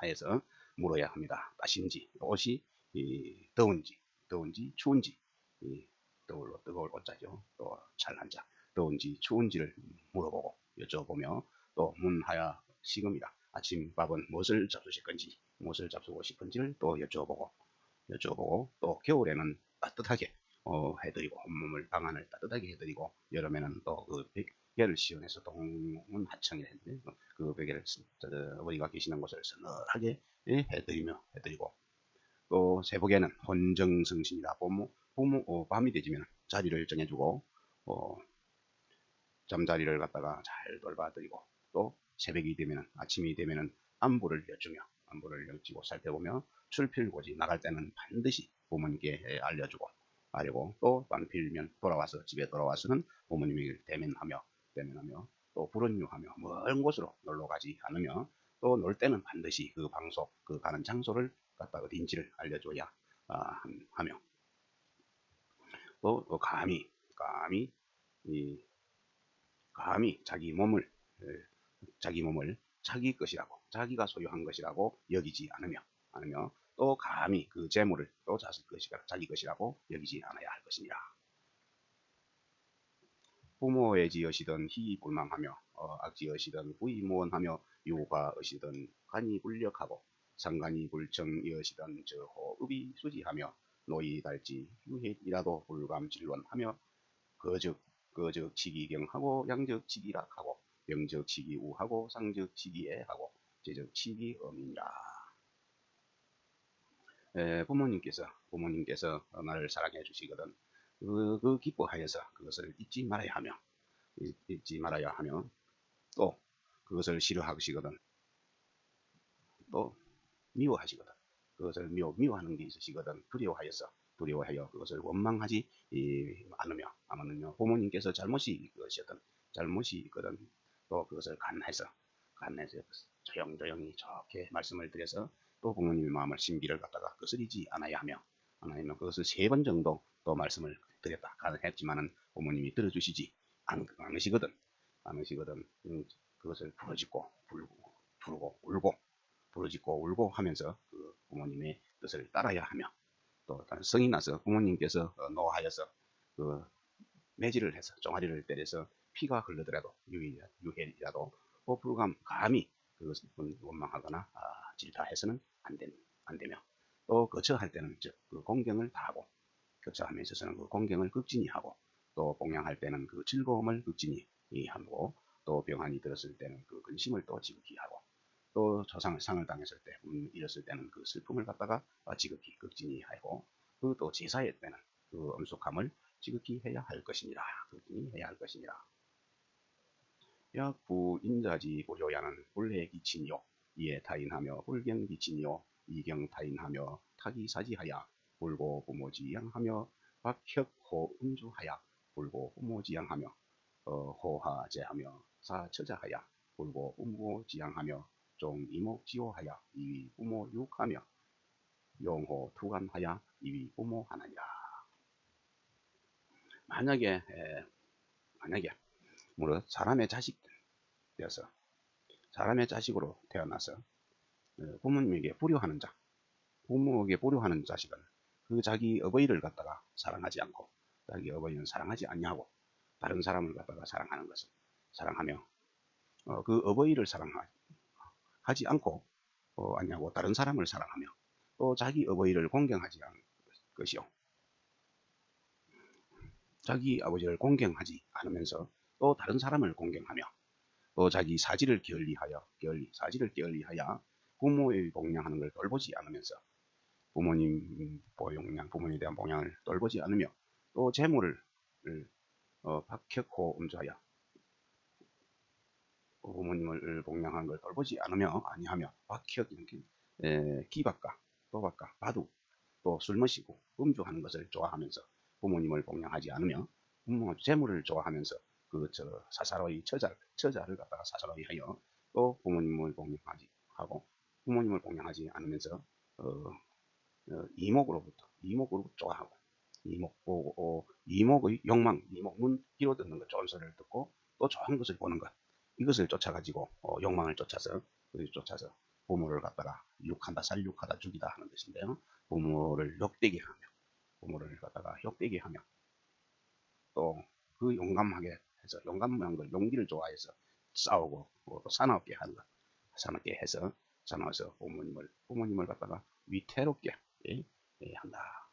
하여서 물어야 합니다. 따신지 옷이 더운지 추운지 뜨거울 옷자죠. 또 찰한 자 더운지 추운지를 물어보고 여쭤보며 또 문하야 시금이라 아침밥은 무엇을 잡수실 건지 무엇을 잡수고 싶은지를 또 여쭤보고 또 겨울에는 따뜻하게 해드리고 온몸을 방안을 따뜻하게 해드리고 여름에는 또 그 베개를 시원해서 동문 하청이라 했는데 그 베개를 어머니가 계시는 곳을 서늘하게 해드리고 또 새벽에는 혼정성신이라 밤이 되지면 자리를 정해주고 잠자리를 갖다가 잘 돌봐드리고 또 새벽이 되면 아침이 되면은 안부를 여쭈고 살펴보며 출필고지 나갈 때는 반드시 부모님께 알려주고 또 반필면 집에 돌아와서는 부모님을 대면하며 또 불언유하며 먼 곳으로 놀러 가지 않으며 또 놀 때는 반드시 그 가는 장소를 갖다가 어딘지를 알려줘야 하며 또 감히 자기 몸을 자기 것이라고 자기가 소유한 것이라고 여기지 않으며 또 감히 그 재물을 또 자기 것이라고 여기지 않아야 할 것이니라. 부모의 지으시던 희불망하며 악지으시던 부의무원하며 유가의시던 간이불력하고 상간이 불청이으시던 저호읍이 수지하며 노이달지 유해이라도 불감질론하며 거적 치기경하고 양적 치기락하고 병적 치기우하고 상적 치기애하고 제적 치기엄이니라. 부모님께서 나를 사랑해 주시거든 그 기뻐하여서 그것을 잊지 말아야 하며 또 그것을 싫어하시거든 또 미워하시거든 그것을 미워하는 게 있으시거든 두려워하여 그것을 원망하지 않으며 부모님께서 잘못이 있거든 또 그것을 간해서 조용히 좋게 말씀을 드려서 또 부모님의 마음을 신비를 갖다가 거스리지 않아야 하며 그것을 3번 정도 또 말씀을 드렸다 했지만은 부모님이 들어주시지 않으시거든 그것을 부르짖고 울고 하면서 그 부모님의 뜻을 따라야 하며 또 성이 나서 부모님께서 노하여서 그 매질을 해서 종아리를 때려서 피가 흘러더라도 유해이라도 감히 그것을 원망하거나 질타해서는 안 되며 또 거처할 때는 그 공경을 다하고 거처함에 있어서는 그 공경을 극진히 하고 또 봉양할 때는 그 즐거움을 극진히 하고 또 병환이 들었을 때는 그 근심을 또 지극히 하고 또 상을 당했을 때 잃었을 때는 그 슬픔을 갖다가 지극히 극진히 하고 그 또 제사의 때는 그 엄숙함을 지극히 해야 할 것이니라. 약부 인자지 고조야는 불해기친이요 이에 타인하며 불경기친이요 이경타인하며 타기사지하야 불고 부모지양하며 박혁호 음주하야 불고 부모지양하며 호하제하며 사처자하야 불고 부모지양하며 종이목지호하야 이위 부모육하며 용호 투간하야 이위 부모하나니라. 만약에 사람의 자식으로 태어나서 부모에게 불효하는 자식은 그 자기 어버이를 갖다가 사랑하지 않고 자기 어버이는 사랑하지 아니하고 다른 사람을 갖다가 사랑하며 그 어버이를 사랑하지 않고 아니하고 다른 사람을 사랑하며 또 자기 어버이를 공경하지 않을 것이요. 자기 아버지를 공경하지 않으면서 또 다른 사람을 공경하며 또 자기 사지를 사지를 게을리하여 부모의 복양하는 걸 돌보지 않으면서 부모님에 대한 복양을 돌보지 않으며 또 재물을 박혁호 음주하여 부모님을 복양하는 걸 돌보지 아니하며 박혁 기박과 도박과 바둑 또 술 마시고 음주하는 것을 좋아하면서 부모님을 복양하지 않으며 재물을 좋아하면서 사사로이 처자를 갖다가 사사로이 하여 또 부모님을 복양하지 않으면서 이목으로부터 좋아하고 이목의 욕망, 이목은 귀로 듣는 것, 좋은 소리를 듣고 또 좋은 것을 보는 것, 이것을 쫓아가지고 욕망을 쫓아서 부모를 갖다가 살육하다 죽이다 하는 것인데요. 부모를 갖다가 욕되게 하며 또 그 용감한 걸 용기를 좋아해서 싸우고 또 사나웠게 하는 것, 사납게 해서 사나워서 부모님을 갖다가 위태롭게 한다.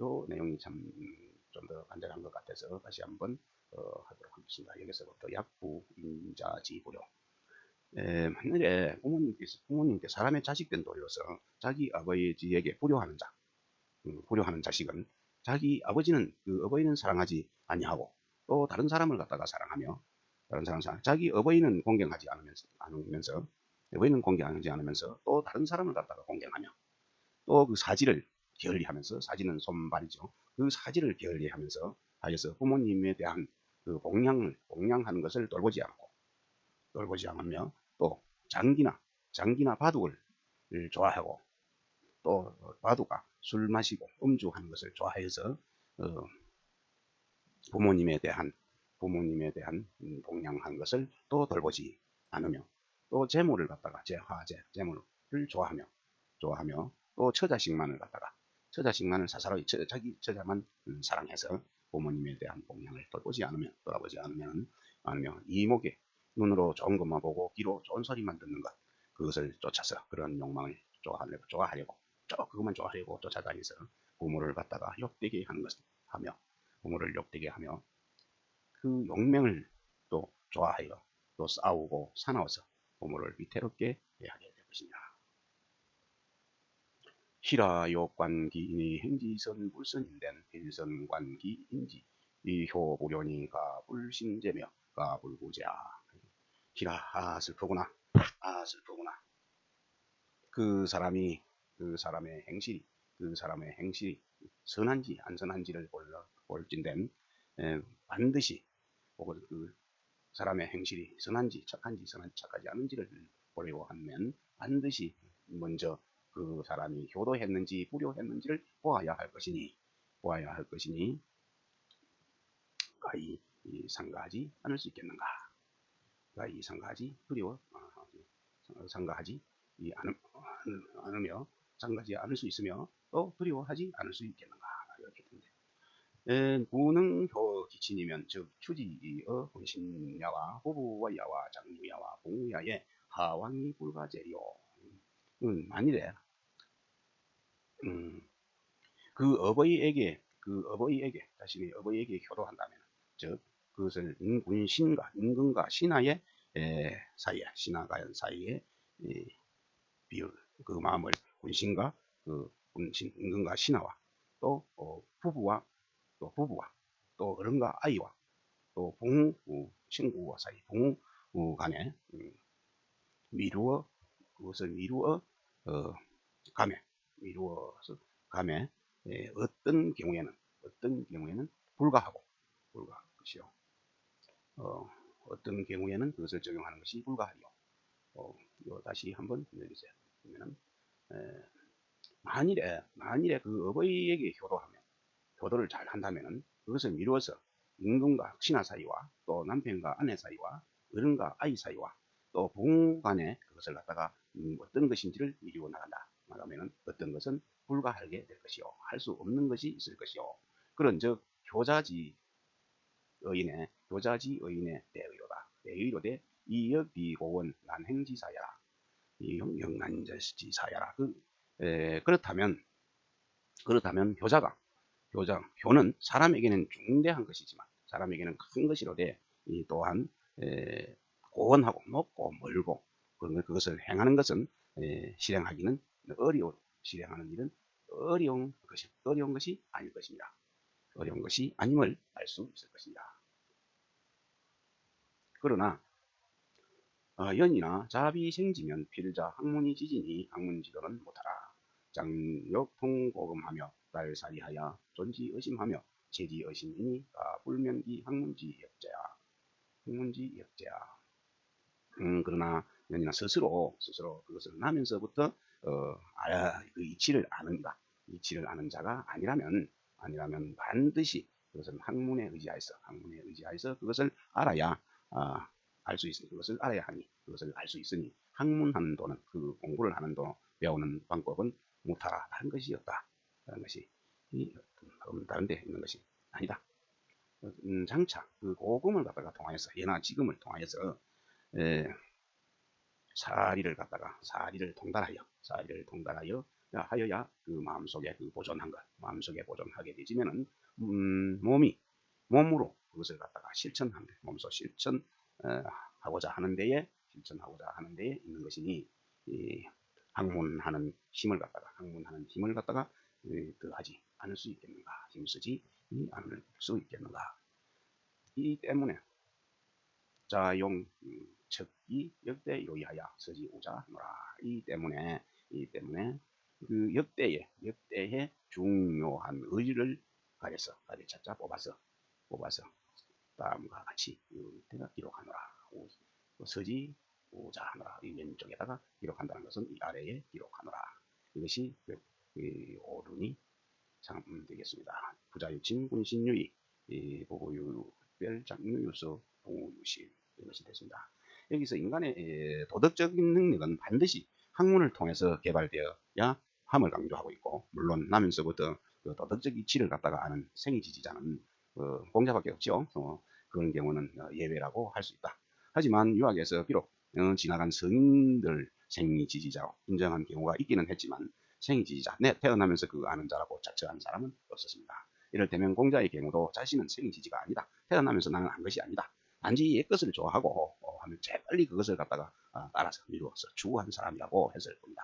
요 내용이 참 좀 더 간절한 것 같아서 다시 한번 하도록 하겠습니다. 여기서부터 약부인자지고요. 만일에 부모님께 사람의 자식된 도리로서 자기 아버지에게 불효하는 자식은 자기 아버지는 그 어버이는 사랑하지 아니하고 또 다른 사람을 갖다가 사랑하며 자기 어버이는 공경하지 않으면서 또 다른 사람을 갖다가 공경하며 또 그 사지를 게을리하면서 사지는 손발이죠. 그 사지를 게을리하면서 하여서 부모님에 대한 그 복양하는 것을 돌보지 않으며 또 장기나 바둑을 좋아하고 또 바둑과 술 마시고 음주하는 것을 좋아해서 부모님에 대한 복양하는 것을 또 돌보지 않으며 또 재물을 갖다가 재물을 좋아하며 또 처자식만을 사사로이 자기 처자만 사랑해서 부모님에 대한 복양을 돌보지 않으며 이목에 눈으로 좋은 것만 보고 귀로 좋은 소리만 듣는 것, 그것을 쫓아서 그런 욕망을 그것만 좋아하려고 쫓아다니서 부모를 갖다가 부모를 욕되게 하며 그 용맹을 또 좋아하여 또 싸우고 사나워서 부모를 위태롭게 하게 될 것입니다. 시라욕관기인이 행지선 불선인된 필선관기인지 이효부련이가 불신제며 가불구자. 시라 슬프구나. 그 사람의 행실이 선한지 안 선한지를 볼진된 반드시 그 사람의 행실이 선한지 착하지 않은지를 보려고 하면 반드시 먼저 그 사람이 효도했는지 불효했는지를 보아야 할 것이니 가히 상가하지 않을 수 있겠는가? 가히 상가하지 않을 수 있으며 또 두려워하지 않을 수 있겠는가? 이렇게 됩니다. 구능효 기친이면 즉 추지의 혼신야와 호부와 야와 장유야와 봉야의 하왕이 불가제요. 만일에 자신의 어버이에게 효도한다면, 즉 그것을 임금과 신하의 사이에 비율, 그 마음을 임금과 신하와 또 부부와 또 어른과 아이와 또 친구와 사이 부모 간에 감에 어떤 경우에는 불가할 것이요. 어떤 경우에는 그것을 적용하는 것이 불가하리요. 다시 한번 읽어주세요. 그러면 만일에 그 어버이에게 효도를 잘 한다면은 그것을 미루어서 임금과 신하 사이와 또 남편과 아내 사이와 어른과 아이 사이와 또 부모 간에 그것을 갖다가 어떤 것인지를 미루어 나가면은 어떤 것은 불가하게 될 것이요. 할 수 없는 것이 있을 것이요. 그런즉 효자지 의인의 대의로되 이역비고원 난행지사야라. 이영난지사야라. 그렇다면 효는 사람에게는 중대한 것이지만 사람에게는 큰 것이로되 이 또한 고원하고 높고 멀고 그것을 행하는 것은 실행하기는 실행하는 일은 어려운 것이 아닐 것입니다. 어려운 것이 아님을 알 수 있을 것입니다. 그러나 연이나 잡이 생지면 필자 학문이 지지니 학문지도는 못하라. 장역통고금하며 딸살이하여 존지의심하며 제지의심이니 불면기 학문지 역자야. 그러나 연이나 스스로 그것을 나면서부터 그 이치를 아는가 이치를 아는 자가 아니라면 반드시 그것은 학문에 의지하여서 그것을 알아야 알 수 있으니 그것을 알아야 하니 그것을 알 수 있으니 학문하는 도는 그 공부를 하는 도 배우는 방법은 못하라 다른 것이 없다. 다른 것이 다른 데 있는 것이 아니다. 장차 그 고금을 갖다가 통하여서 예나 지금을 통하여서 사리를 통달하여 하여야 그 마음속에 그 보존한 것 마음속에 보존하게 되지면은 몸으로 그것을 갖다가 몸소 실천하고자 하는 데에 있는 것이니 학문하는 힘을 갖다가 더하지 않을 수 있겠는가 힘쓰지 않을 수 있겠는가. 이 때문에 자용 척기 역대 요이하여 서지 오자 노라. 이 때문에 그 역대의 중요한 의지를 가르쳐 뽑아서 다음과 같이 내가 기록하노라. 서지 오자 하노라. 이 왼쪽에다가 기록한다는 것은 이 아래에 기록하노라. 이것이 오륜이 되겠습니다. 부자유친 군신유의 보고유별 장유유서 동우유실 이것이 됐습니다. 여기서 인간의 도덕적인 능력은 반드시 학문을 통해서 개발되어야 함을 강조하고 있고 물론 나면서부터 그 도덕적 이치를 갖다가 아는 생이지지자는 공자밖에 없죠. 그런 경우는 예외라고 할 수 있다. 하지만 유학에서 비록 지나간 성인들 생이지지자로 인정한 경우가 있기는 했지만 생이지지자, 태어나면서 그 아는 자라고 자처한 사람은 없었습니다. 이를테면 공자의 경우도 자신은 생이지지가 아니다. 태어나면서 나는 한 것이 아니다. 단지 옛것을 좋아하고 하면 재빨리 그것을 갖다가 따라서 미루어서 추구한 사람이라고 했을 뿐이다.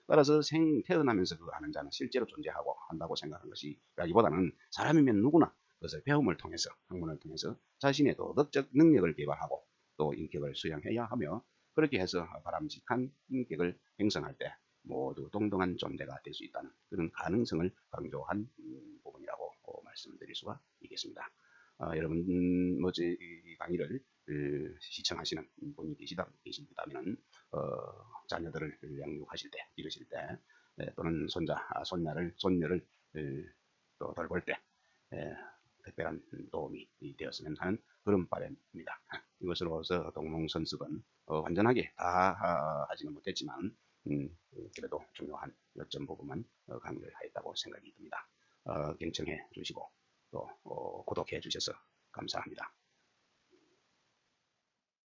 따라서 태어나면서 그 아는 자는 실제로 존재하고 한다고 생각하는 것이라기보다는 사람이면 누구나 그것을 배움을 통해서 학문을 통해서 자신의 도덕적 능력을 개발하고 또 인격을 수양해야 하며 그렇게 해서 바람직한 인격을 형성할 때 모두 동등한 존재가 될 수 있다는 그런 가능성을 강조한 부분이라고 말씀드릴 수가 있겠습니다. 여러분 뭐지 이 강의를 시청하시는 분이 계신다면 자녀들을 양육하실 때 기르실 때 또는 손녀를 또 돌볼 때 특별한 도움이 되었으면 하는 그런 바람입니다. 이것으로서 동몽선습은 완전하게 다 하지는 못했지만 그래도 중요한 요점 부분만 강조를 하였다고 생각이 듭니다. 경청해 주시고 또 구독해 주셔서 감사합니다.